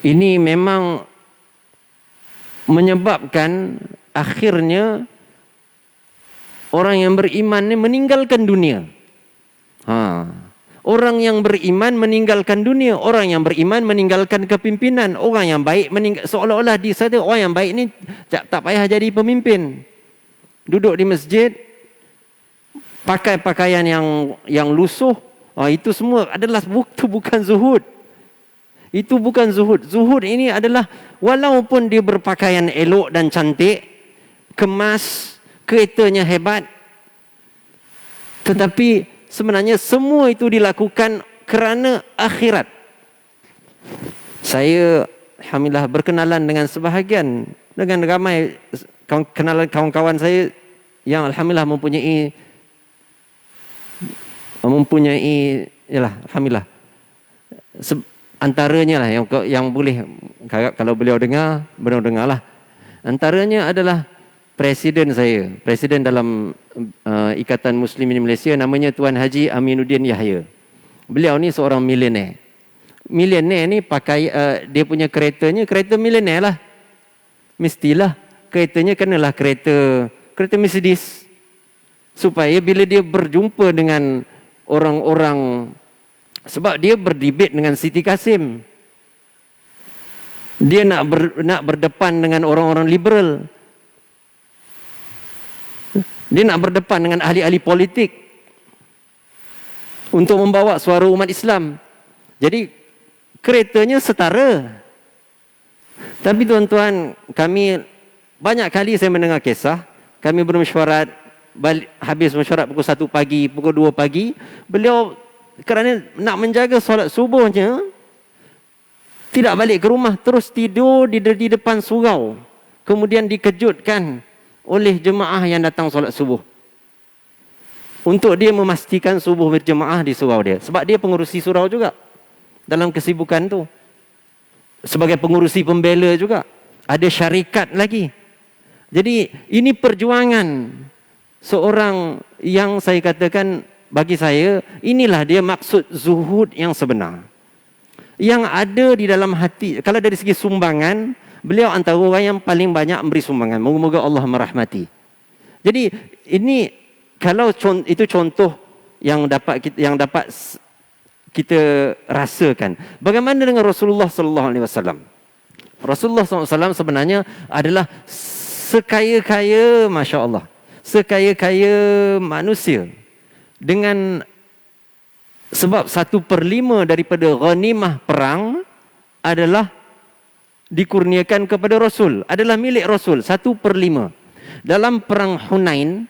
ini memang menyebabkan akhirnya orang yang beriman ni meninggalkan dunia. Orang yang beriman meninggalkan dunia, orang yang beriman meninggalkan kepimpinan, orang yang baik seolah-olah disada orang yang baik ni tak payah jadi pemimpin. Duduk di masjid, pakai pakaian yang lusuh, itu semua adalah bukan zuhud. Itu bukan zuhud. Zuhud ini adalah walaupun dia berpakaian elok dan cantik, kemas, keretanya hebat, tetapi sebenarnya semua itu dilakukan kerana akhirat. Saya alhamdulillah berkenalan dengan sebahagian, dengan ramai kenalan kawan-kawan saya yang alhamdulillah mempunyai yalah alhamdulillah. Antaranya lah yang boleh, kalau beliau dengarlah. Antaranya adalah presiden saya, presiden dalam Ikatan Muslimin Malaysia, namanya Tuan Haji Aminuddin Yahya. Beliau ni seorang milioner. Milioner ni pakai dia punya kereta milioner lah. Mestilah keretanya kenalah kereta Mercedes. Supaya bila dia berjumpa dengan orang-orang, sebab dia berdebat dengan Siti Kasim, dia nak berdepan dengan orang-orang liberal. Dia nak berdepan dengan ahli-ahli politik untuk membawa suara umat Islam. Jadi keretanya setara. Tapi tuan-tuan, kami banyak kali saya mendengar kisah, kami bermesyuarat, habis mesyuarat pukul 1 pagi, pukul 2 pagi, beliau kerana nak menjaga solat subuhnya tidak balik ke rumah, terus tidur di depan surau. Kemudian dikejutkan oleh jemaah yang datang solat subuh, untuk dia memastikan subuh berjemaah di surau dia. Sebab dia pengurusi surau juga dalam kesibukan tu, sebagai pengurusi pembela juga, ada syarikat lagi. Jadi ini perjuangan seorang yang saya katakan, bagi saya inilah dia maksud zuhud yang sebenar, yang ada di dalam hati. Kalau dari segi sumbangan, beliau antara orang yang paling banyak memberi sumbangan. Moga-moga Allah merahmati. Jadi ini kalau itu contoh yang dapat kita rasakan. Bagaimana dengan Rasulullah sallallahu alaihi wasallam? Rasulullah sallallahu alaihi wasallam sebenarnya adalah sekaya-kaya, masya-Allah, sekaya-kaya manusia, dengan sebab 1/5 daripada ghanimah perang adalah dikurniakan kepada Rasul, adalah milik Rasul, 1/5. Dalam perang Hunain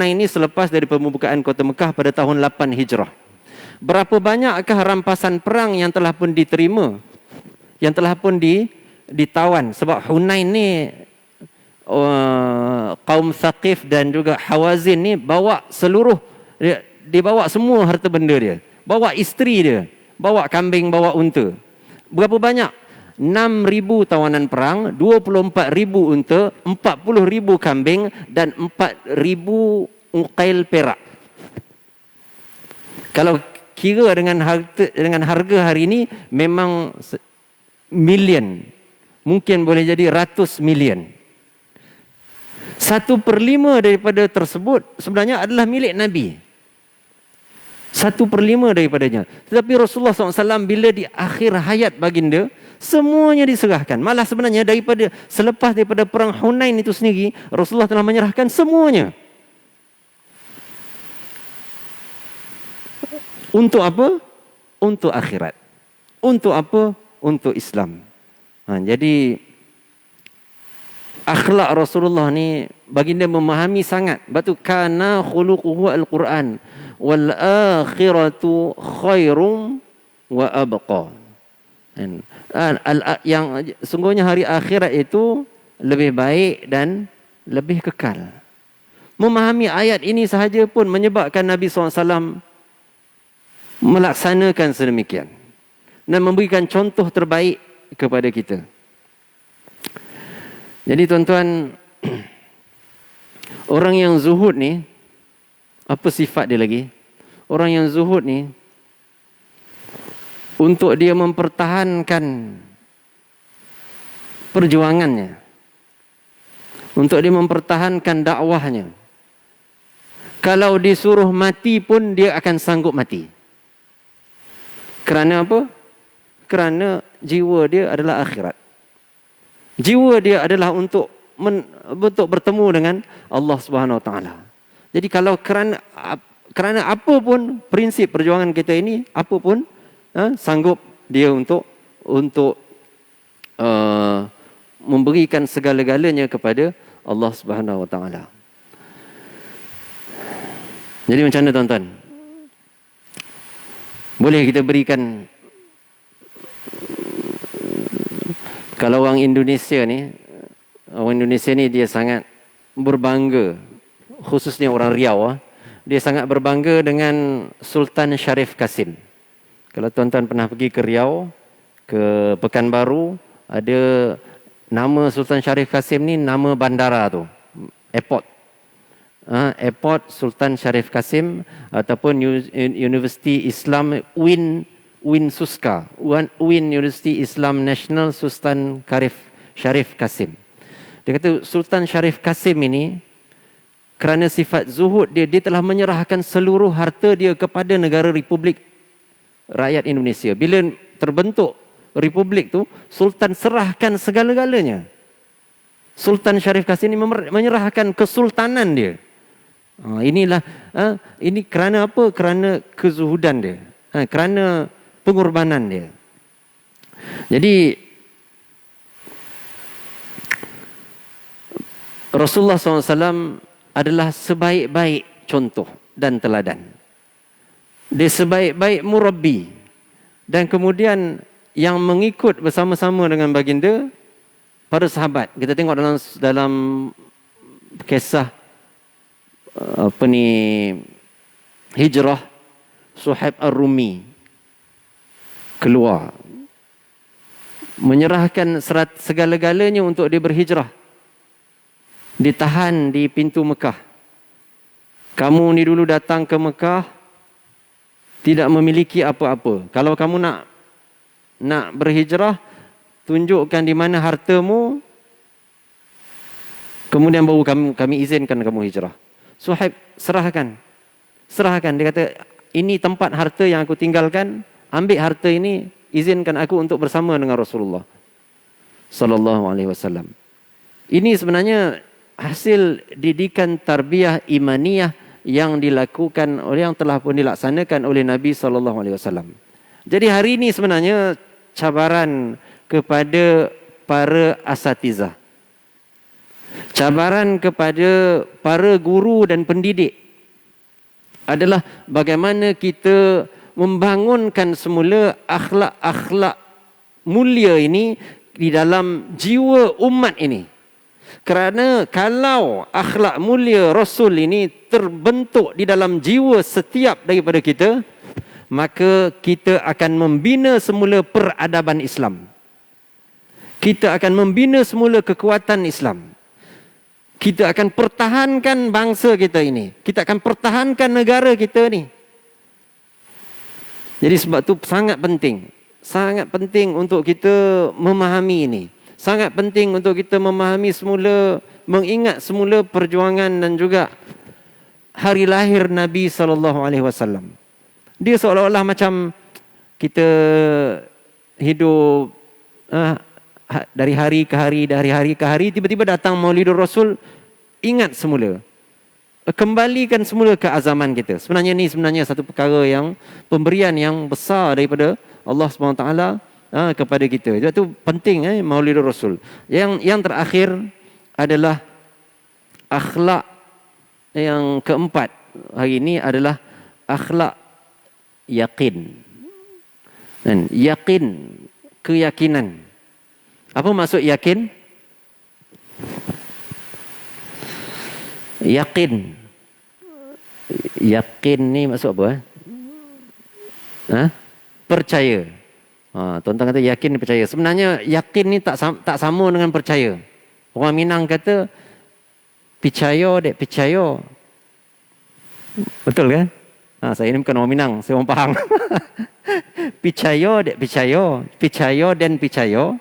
ini selepas dari pembukaan kota Mekah pada tahun 8 Hijrah. Berapa banyakkah rampasan perang yang telah pun diterima, yang telah pun ditawan? Sebab Hunain ni kaum Thaqif dan juga Hawazin ni bawa seluruh, dia bawa semua harta benda dia, bawa isteri dia, bawa kambing, bawa unta. Berapa banyak? 6,000 tawanan perang, 24,000 unta, 40,000 kambing dan 4,000 uqail perak. Kalau kira dengan harga hari ini, memang million, mungkin boleh jadi ratus million. 1/5 daripada tersebut sebenarnya adalah milik Nabi. 1/5 daripadanya. Tetapi Rasulullah SAW bila di akhir hayat baginda, semuanya diserahkan. Malah sebenarnya selepas daripada perang Hunain itu sendiri, Rasulullah telah menyerahkan semuanya. Untuk apa? Untuk akhirat. Untuk apa? Untuk Islam. Jadi akhlak Rasulullah ni baginda memahami sangat. Batu kana khuluquhu al-Quran wal akhiratu khairum wa abqa. Yang sungguhnya hari akhirat itu lebih baik dan lebih kekal. Memahami ayat ini sahaja pun menyebabkan Nabi SAW melaksanakan sedemikian dan memberikan contoh terbaik kepada kita. Jadi tuan-tuan, orang yang zuhud ni, apa sifat dia lagi? Orang yang zuhud ni, untuk dia mempertahankan perjuangannya, untuk dia mempertahankan dakwahnya, kalau disuruh mati pun dia akan sanggup mati. Kerana apa? Kerana jiwa dia adalah akhirat. Jiwa dia adalah untuk bertemu dengan Allah Subhanahu Wa Taala. Jadi kalau kerana apa pun prinsip perjuangan kita ini, apa pun sanggup dia untuk memberikan segala-galanya kepada Allah Subhanahu Wa Taala. Jadi macam mana tuan-tuan? Boleh kita berikan, kalau orang Indonesia ni dia sangat berbangga, khususnya orang Riau, dia sangat berbangga dengan Sultan Syarif Kasim. Kalau tuan-tuan pernah pergi ke Riau, ke Pekanbaru, ada nama Sultan Syarif Kasim ni nama bandara tu, airport. Airport Sultan Syarif Kasim ataupun Universiti Islam Win Suska, Win University Islam National Sultan Syarif Kasim. Dia kata Sultan Syarif Kasim ini kerana sifat zuhud dia telah menyerahkan seluruh harta dia kepada negara Republik Rakyat Indonesia. Bila terbentuk Republik tu, Sultan serahkan segala-galanya. Sultan Syarif Kasim ini menyerahkan kesultanan dia. Ini kerana apa? Kerana kezuhudan dia, kerana pengorbanan dia. Jadi Rasulullah SAW adalah sebaik-baik contoh dan teladan. Dia sebaik-baik murabbi. Dan kemudian yang mengikut bersama-sama dengan baginda, para sahabat. Kita tengok dalam kisah hijrah, Suhaib Ar-Rumi keluar, menyerahkan segala-galanya untuk dia berhijrah. Ditahan di pintu Mekah. Kamu ni dulu datang ke Mekah tidak memiliki apa-apa. Kalau kamu nak berhijrah, tunjukkan di mana hartamu, kemudian baru kami izinkan kamu hijrah. Suhaib serahkan. Dia kata, ini tempat harta yang aku tinggalkan, ambil harta ini, izinkan aku untuk bersama dengan Rasulullah sallallahu alaihi wasallam. Ini sebenarnya hasil didikan tarbiyah imaniyah yang dilakukan oleh, yang telah pun dilaksanakan oleh Nabi sallallahu alaihi wasallam. Jadi hari ini sebenarnya cabaran kepada para asatizah. Cabaran kepada para guru dan pendidik adalah bagaimana kita membangunkan semula akhlak-akhlak mulia ini di dalam jiwa umat ini. Kerana kalau akhlak mulia Rasul ini terbentuk di dalam jiwa setiap daripada kita, maka kita akan membina semula peradaban Islam. Kita akan membina semula kekuatan Islam. Kita akan pertahankan bangsa kita ini. Kita akan pertahankan negara kita ni. Jadi sebab tu sangat penting. Sangat penting untuk kita memahami ini. Sangat penting untuk kita memahami semula, mengingat semula perjuangan dan juga hari lahir Nabi SAW. Dia seolah-olah macam kita hidup dari hari ke hari, tiba-tiba datang Maulidur Rasul, ingat semula. Kembalikan semula ke azaman kita. Sebenarnya satu perkara yang pemberian yang besar daripada Allah SWT kepada kita. Itu penting Maulidur Rasul. Yang terakhir adalah akhlak yang keempat hari ini adalah akhlak yakin. Dan yakin, keyakinan. Apa maksud yakin? Yakin. Yakin ni maksud apa? Percaya. Tuan-tuan kata yakin percaya. Sebenarnya yakin ni tak sama dengan percaya. Orang Minang kata percaya dek percaya. Betul kan? Saya ni bukan orang Minang, saya orang Pahang. Percaya dek percaya, percaya dan percaya.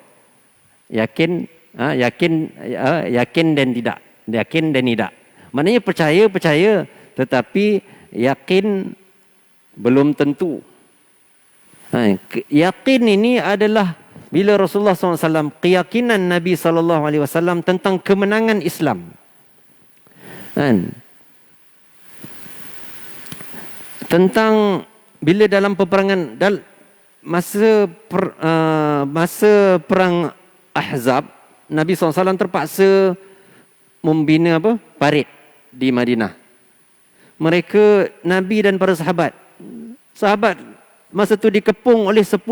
Yakin dan tidak. Yakin dan tidak. Maknanya percaya, tetapi yakin belum tentu. Yakin ini adalah bila Rasulullah SAW, keyakinan Nabi SAW tentang kemenangan Islam. Tentang bila dalam peperangan, masa perang Ahzab, Nabi SAW terpaksa membina parit di Madinah. Mereka, Nabi dan para sahabat masa tu dikepung oleh 10,000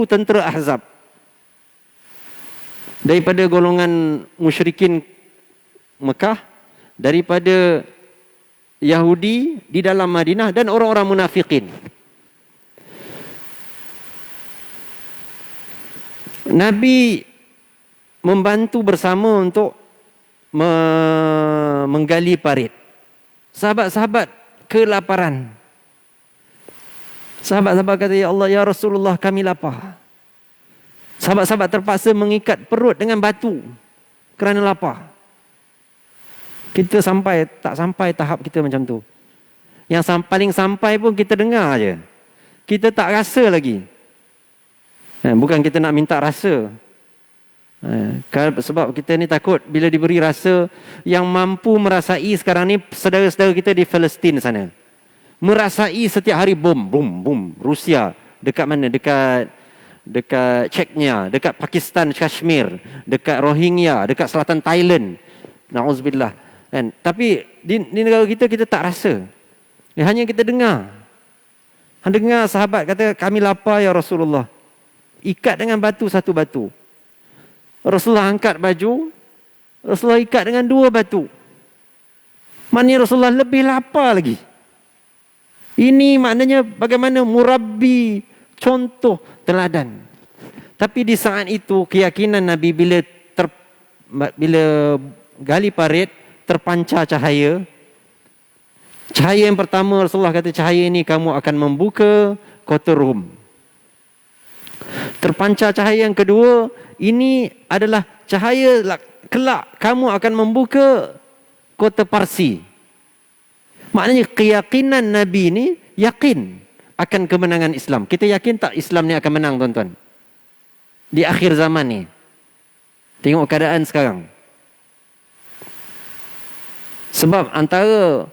tentera Ahzab daripada golongan musyrikin Mekah, daripada Yahudi di dalam Madinah dan orang-orang munafikin. Nabi membantu bersama untuk menggali parit. Sahabat-sahabat kelaparan. Sahabat-sahabat kata, ya Allah, ya Rasulullah, kami lapar. Sahabat-sahabat terpaksa mengikat perut dengan batu kerana lapar. Kita tak sampai tahap kita macam tu. Yang paling sampai pun kita dengar je. Kita tak rasa lagi. Bukan kita nak minta rasa. Sebab kita ni takut bila diberi rasa. Yang mampu merasai sekarang ni saudara-saudara kita di Palestin sana. Merasai setiap hari bom. Rusia dekat mana? Dekat Chechnya, dekat Pakistan, Kashmir, dekat Rohingya, dekat selatan Thailand. Na'udzubillah. Tapi di negara kita tak rasa. Hanya kita dengar. Dengar sahabat kata, kami lapar ya Rasulullah. Ikat dengan batu, satu batu. Rasulullah angkat baju, Rasulullah ikat dengan 2 batu. Maknanya Rasulullah lebih lapar lagi. Ini maknanya bagaimana murabbi, contoh, teladan. Tapi di saat itu keyakinan Nabi bila gali parit, terpancar cahaya. Cahaya yang pertama Rasulullah kata, cahaya ini kamu akan membuka kota Rom. Terpancar cahaya yang kedua, ini adalah cahaya kelak kamu akan membuka kota Parsi. Maknanya keyakinan Nabi ini yakin akan kemenangan Islam. Kita yakin tak Islam ni akan menang, tuan-tuan? Di akhir zaman ni. Tengok keadaan sekarang. Sebab antara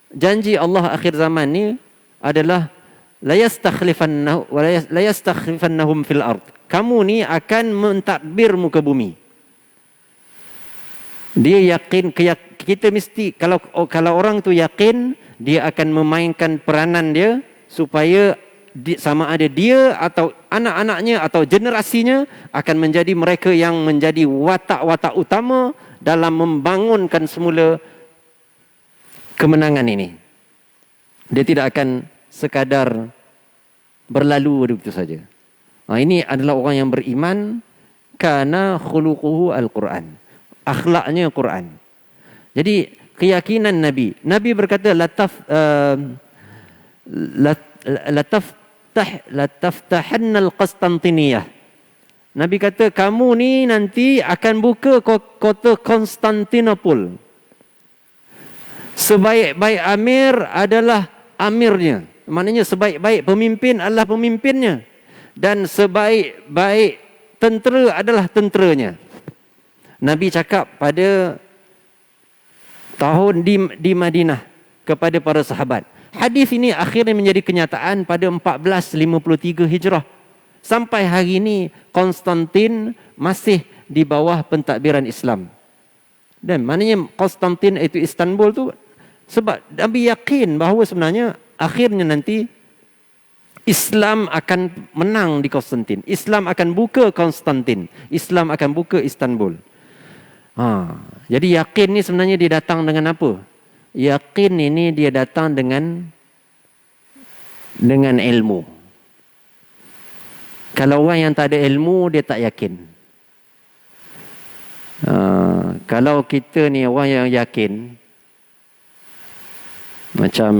janji Allah akhir zaman ni adalah la yastakhlifannahum fil ard. kamu ni akan mentadbir muka bumi. Dia yakin, kita mesti, kalau orang tu yakin, dia akan memainkan peranan dia supaya sama ada dia atau anak-anaknya atau generasinya akan menjadi mereka yang menjadi watak-watak utama dalam membangunkan semula kemenangan ini. Dia tidak akan sekadar berlalu begitu saja. Ini adalah orang yang beriman, kana khuluquhu al-Quran. Akhlaknya Quran. Jadi keyakinan Nabi berkata lataftahanna al-Qastantiniyah. Nabi kata kamu ni nanti akan buka kota Konstantinopel. Sebaik-baik amir adalah amirnya. Maknanya sebaik-baik pemimpin adalah pemimpinnya. Dan sebaik-baik tentera adalah tenteranya. Nabi cakap pada tahun di Madinah kepada para sahabat. Hadis ini akhirnya menjadi kenyataan pada 1453 Hijrah. Sampai hari ini Konstantin masih di bawah pentadbiran Islam. Dan maknanya Konstantin itu Istanbul tu sebab Nabi yakin bahawa sebenarnya akhirnya nanti Islam akan menang di Konstantin. Islam akan buka Konstantin. Islam akan buka Istanbul. Jadi yakin ni sebenarnya dia datang dengan apa? Yakin ini dia datang dengan ilmu. Kalau orang yang tak ada ilmu, dia tak yakin. Kalau kita ni orang yang yakin, macam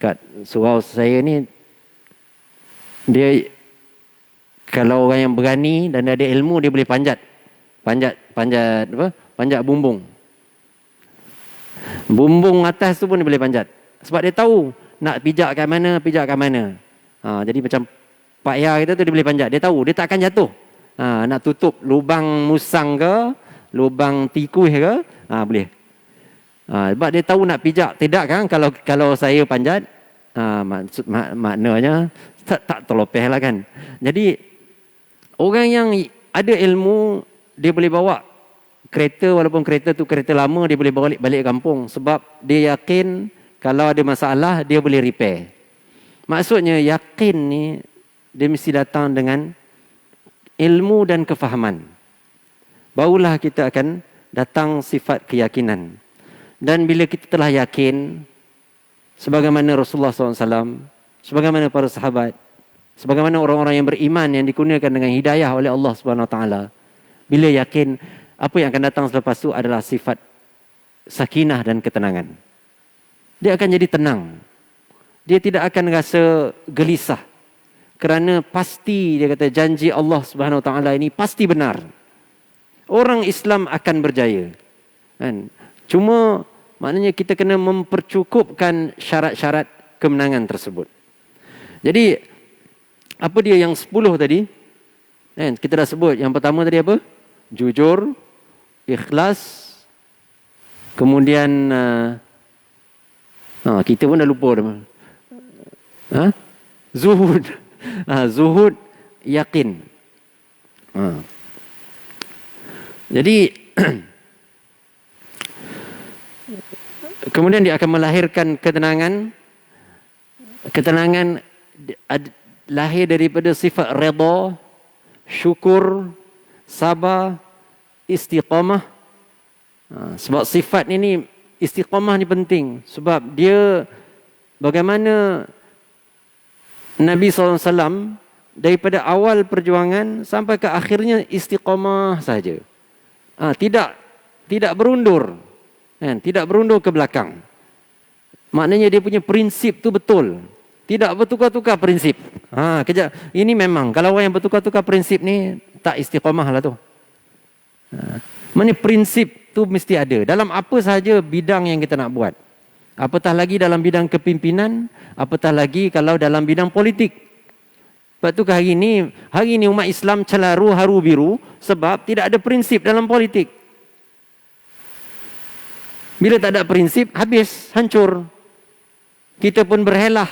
kat surau saya ni, dia kalau orang yang berani dan ada ilmu, dia boleh panjat bumbung. Bumbung atas tu pun dia boleh panjat. Sebab dia tahu nak pijak kat mana. Jadi macam Pak Ya kita tu dia boleh panjat. Dia tahu dia tak akan jatuh. Nak tutup lubang musang ke, lubang tikus ke, boleh. Sebab dia tahu nak pijak. Tidak kan kalau saya panjat, maknanya tak terlopeh lah kan. Jadi orang yang ada ilmu, dia boleh bawa kereta, walaupun kereta tu kereta lama, dia boleh bawa balik kampung. Sebab dia yakin kalau ada masalah, dia boleh repair. Maksudnya yakin ni, dia mesti datang dengan ilmu dan kefahaman. Barulah kita akan datang sifat keyakinan. Dan bila kita telah yakin, sebagaimana Rasulullah SAW, sebagaimana para sahabat, sebagaimana orang-orang yang beriman yang dikurniakan dengan hidayah oleh Allah SWT, bila yakin, apa yang akan datang selepas itu adalah sifat sakinah dan ketenangan. Dia akan jadi tenang. Dia tidak akan rasa gelisah. Kerana pasti, dia kata, janji Allah SWT ini pasti benar. Orang Islam akan berjaya. Kan? Cuma, maknanya kita kena mempercukupkan syarat-syarat kemenangan tersebut. Jadi, apa dia yang 10 tadi? Kita dah sebut. Yang pertama tadi apa? Jujur, ikhlas, kemudian kita pun dah lupa dah. Zuhud. Zuhud, yakin. Jadi kemudian dia akan melahirkan ketenangan. Ketenangan lahir daripada sifat redha, syukur, sabar, istiqamah. Sebab sifat ini, istiqamah ni penting. Sebab dia, bagaimana Nabi SAW daripada awal perjuangan sampai ke akhirnya istiqamah saja. Tidak berundur. Tidak berundur ke belakang. Maknanya dia punya prinsip tu betul. Tidak bertukar-tukar prinsip. Kejap. Ini memang, kalau orang yang bertukar-tukar prinsip ni, tak istiqamah lah tu. Maknanya prinsip tu mesti ada. Dalam apa sahaja bidang yang kita nak buat. Apatah lagi dalam bidang kepimpinan, apatah lagi kalau dalam bidang politik. Sebab tu hari ini umat Islam celaru haru biru sebab tidak ada prinsip dalam politik. Bila tak ada prinsip, habis, hancur. Kita pun berhelah.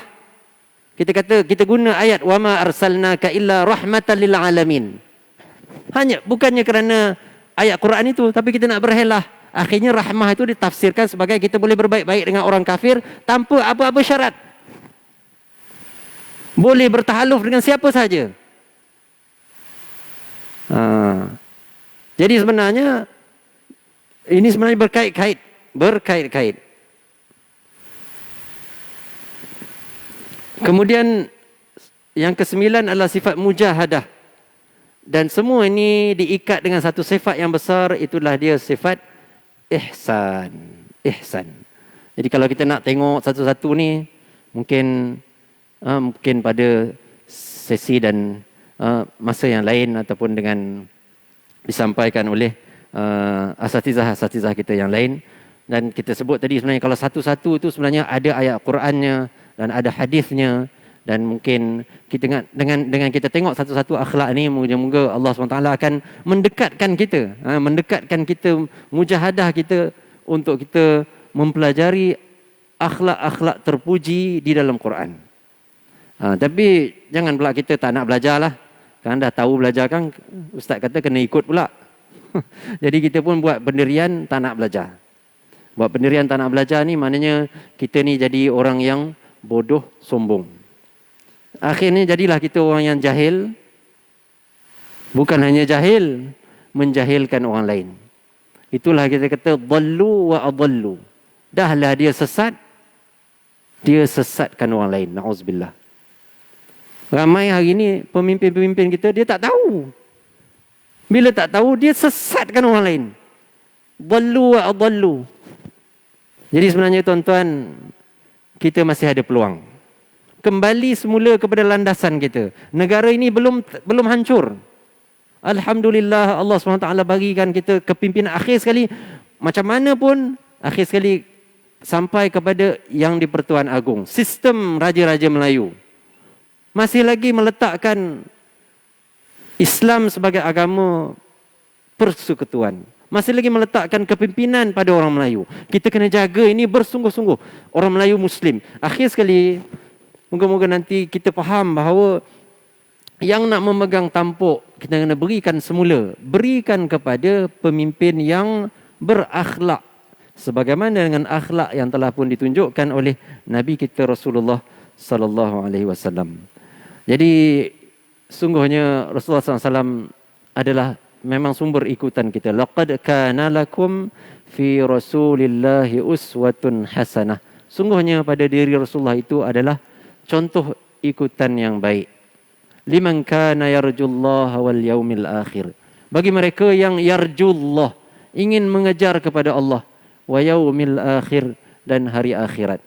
Kita kata kita guna ayat wa ma arsalnaka illa rahmatan lil alamin. Hanya bukannya kerana ayat Quran itu, tapi kita nak berhelah. Akhirnya rahmah itu ditafsirkan sebagai kita boleh berbaik-baik dengan orang kafir tanpa apa-apa syarat. Boleh bertahaluf dengan siapa saja. Jadi sebenarnya ini sebenarnya berkait-kait. Kemudian yang kesembilan adalah sifat mujahadah. Dan semua ini diikat dengan satu sifat yang besar, itulah dia sifat ihsan. Jadi kalau kita nak tengok satu-satu ni, mungkin pada sesi dan masa yang lain ataupun dengan disampaikan oleh asatizah kita yang lain. Dan kita sebut tadi sebenarnya kalau satu-satu itu sebenarnya ada ayat Qurannya dan ada hadisnya. Dan mungkin kita dengan kita tengok satu-satu akhlak ni, moga-moga Allah SWT akan mendekatkan kita, mujahadah kita untuk kita mempelajari akhlak-akhlak terpuji di dalam Quran. Tapi jangan pula kita tak nak belajar lah. Kan dah tahu belajar kan, ustaz kata kena ikut pula. Jadi kita pun buat pendirian tak nak belajar. Buat pendirian tak nak belajar ni maknanya kita ni jadi orang yang bodoh, sombong. Akhirnya jadilah kita orang yang jahil. Bukan hanya jahil, menjahilkan orang lain. Itulah kita kata dhallu wa adallu. Dahlah dia sesat, dia sesatkan orang lain. Na'udzubillah. Ramai hari ini pemimpin-pemimpin kita, dia tak tahu. Bila tak tahu, dia sesatkan orang lain. Dhallu wa adallu. Jadi sebenarnya tuan-tuan, kita masih ada peluang. Kembali semula kepada landasan kita. Negara ini belum hancur. Alhamdulillah Allah SWT bagikan kita kepimpinan. Akhir sekali, macam mana pun, akhir sekali sampai kepada yang di-Pertuan Agong. Sistem Raja-Raja Melayu. Masih lagi meletakkan Islam sebagai agama persekutuan. Masih lagi meletakkan kepimpinan pada orang Melayu. Kita kena jaga ini bersungguh-sungguh. Orang Melayu Muslim. Akhir sekali, moga-moga nanti kita faham bahawa yang nak memegang tampuk, kita kena berikan semula. Berikan kepada pemimpin yang berakhlak. Sebagaimana dengan akhlak yang telah pun ditunjukkan oleh Nabi kita Rasulullah sallallahu alaihi wasallam. Jadi sungguhnya Rasulullah SAW adalah memang sumber ikutan kita. Laqad kana lakum fi Rasulillahi uswatun hasanah. Sungguhnya pada diri Rasulullah itu adalah contoh ikutan yang baik. Liman kana yarjullaha wal yaumil akhir. Bagi mereka yang yarjullah, ingin mengejar kepada Allah, wa yaumil akhir, dan hari akhirat.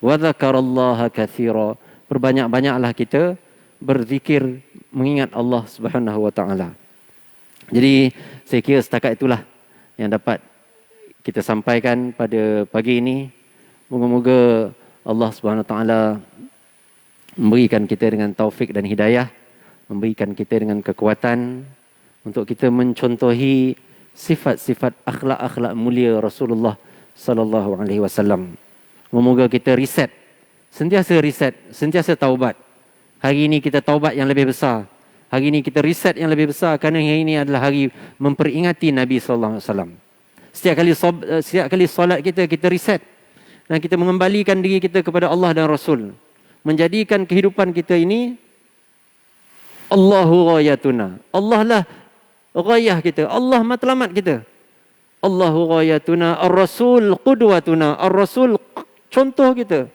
Wa dzakarallaha katsira. Perbanyak-banyaklah kita berzikir, mengingat Allah Subhanahu wa taala. Jadi saya kira setakat itulah yang dapat kita sampaikan pada pagi ini. Moga-moga Allah Subhanahu wa taala memberikan kita dengan taufik dan hidayah, memberikan kita dengan kekuatan untuk kita mencontohi sifat-sifat akhlak-akhlak mulia Rasulullah sallallahu alaihi wasallam. Moga kita sentiasa taubat. Hari ini kita taubat yang lebih besar. Hari ini kita riset yang lebih besar kerana hari ini adalah hari memperingati Nabi sallallahu alaihi wasallam. Setiap kali solat kita riset dan kita mengembalikan diri kita kepada Allah dan Rasul. Menjadikan kehidupan kita ini Allahu ghayatuna. Allah lah ghayah kita. Allah matlamat kita. Allahu ghayatuna, ar-rasul qudwatuna. Ar-rasul contoh kita.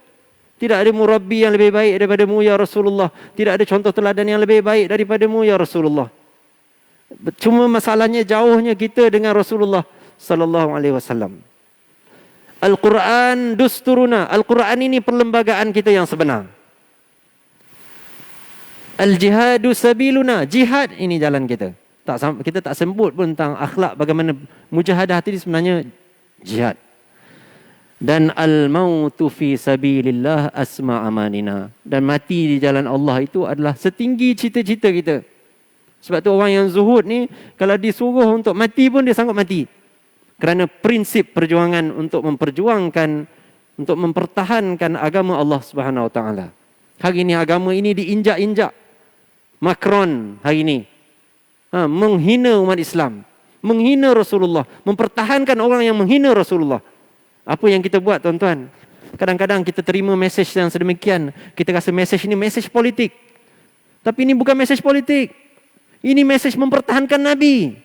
Tidak ada murabbi yang lebih baik daripadamu ya Rasulullah. Tidak ada contoh teladan yang lebih baik daripadamu ya Rasulullah. Cuma masalahnya jauhnya kita dengan Rasulullah sallallahu alaihi wasallam. Al-Quran dusturuna. Al-Quran ini perlembagaan kita yang sebenar. Al-jihadu sabiluna. Jihad ini jalan kita. Kita tak sebut pun tentang akhlak bagaimana mujahadah tadi sebenarnya jihad. Dan al-mautu fi sabilillah asma amanina. Dan mati di jalan Allah itu adalah setinggi cita-cita kita. Sebab tu orang yang zuhud ni, kalau disuruh untuk mati pun dia sanggup mati. Kerana prinsip perjuangan untuk memperjuangkan, untuk mempertahankan agama Allah Subhanahu Wa Taala. Hari ini agama ini diinjak-injak. Macron hari ini menghina umat Islam, menghina Rasulullah, mempertahankan orang yang menghina Rasulullah. Apa yang kita buat, tuan-tuan? Kadang-kadang kita terima mesej yang sedemikian, kita rasa mesej ini mesej politik. Tapi ini bukan mesej politik. Ini mesej mempertahankan Nabi.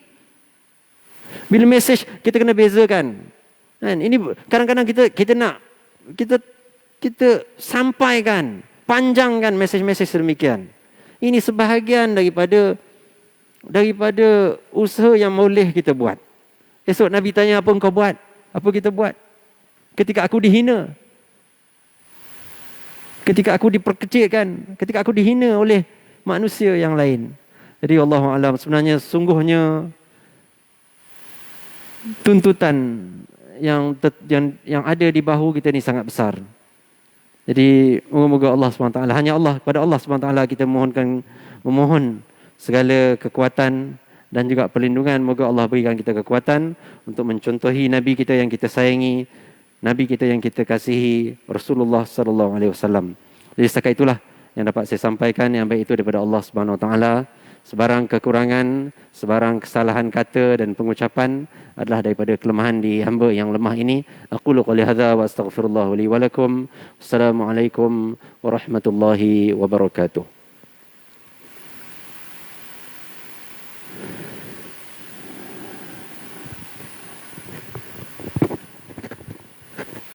Bila mesej kita kena bezakan. Ini kadang-kadang kita nak kita sampaikan, panjangkan mesej-mesej sedemikian. Ini sebahagian daripada usaha yang boleh kita buat. Esok Nabi tanya, apa engkau buat? Apa kita buat? Ketika aku dihina, ketika aku diperkecilkan, ketika aku dihina oleh manusia yang lain. Jadi Allahu a'lam, sebenarnya sungguhnya tuntutan yang ada di bahu kita ni sangat besar. Jadi moga-moga Allah SWT, hanya Allah, kepada Allah SWT kita memohon segala kekuatan dan juga perlindungan. Moga Allah berikan kita kekuatan untuk mencontohi Nabi kita yang kita sayangi, Nabi kita yang kita kasihi, Rasulullah sallallahu alaihi wasallam. Jadi setakat itulah yang dapat saya sampaikan, yang baik itu daripada Allah Subhanahu wa taala. Sebarang kekurangan, sebarang kesalahan kata dan pengucapan adalah daripada kelemahan di hamba yang lemah ini. Aqulu qouli hadza wa astaghfirullah li wa lakum. Assalamualaikum warahmatullahi wabarakatuh.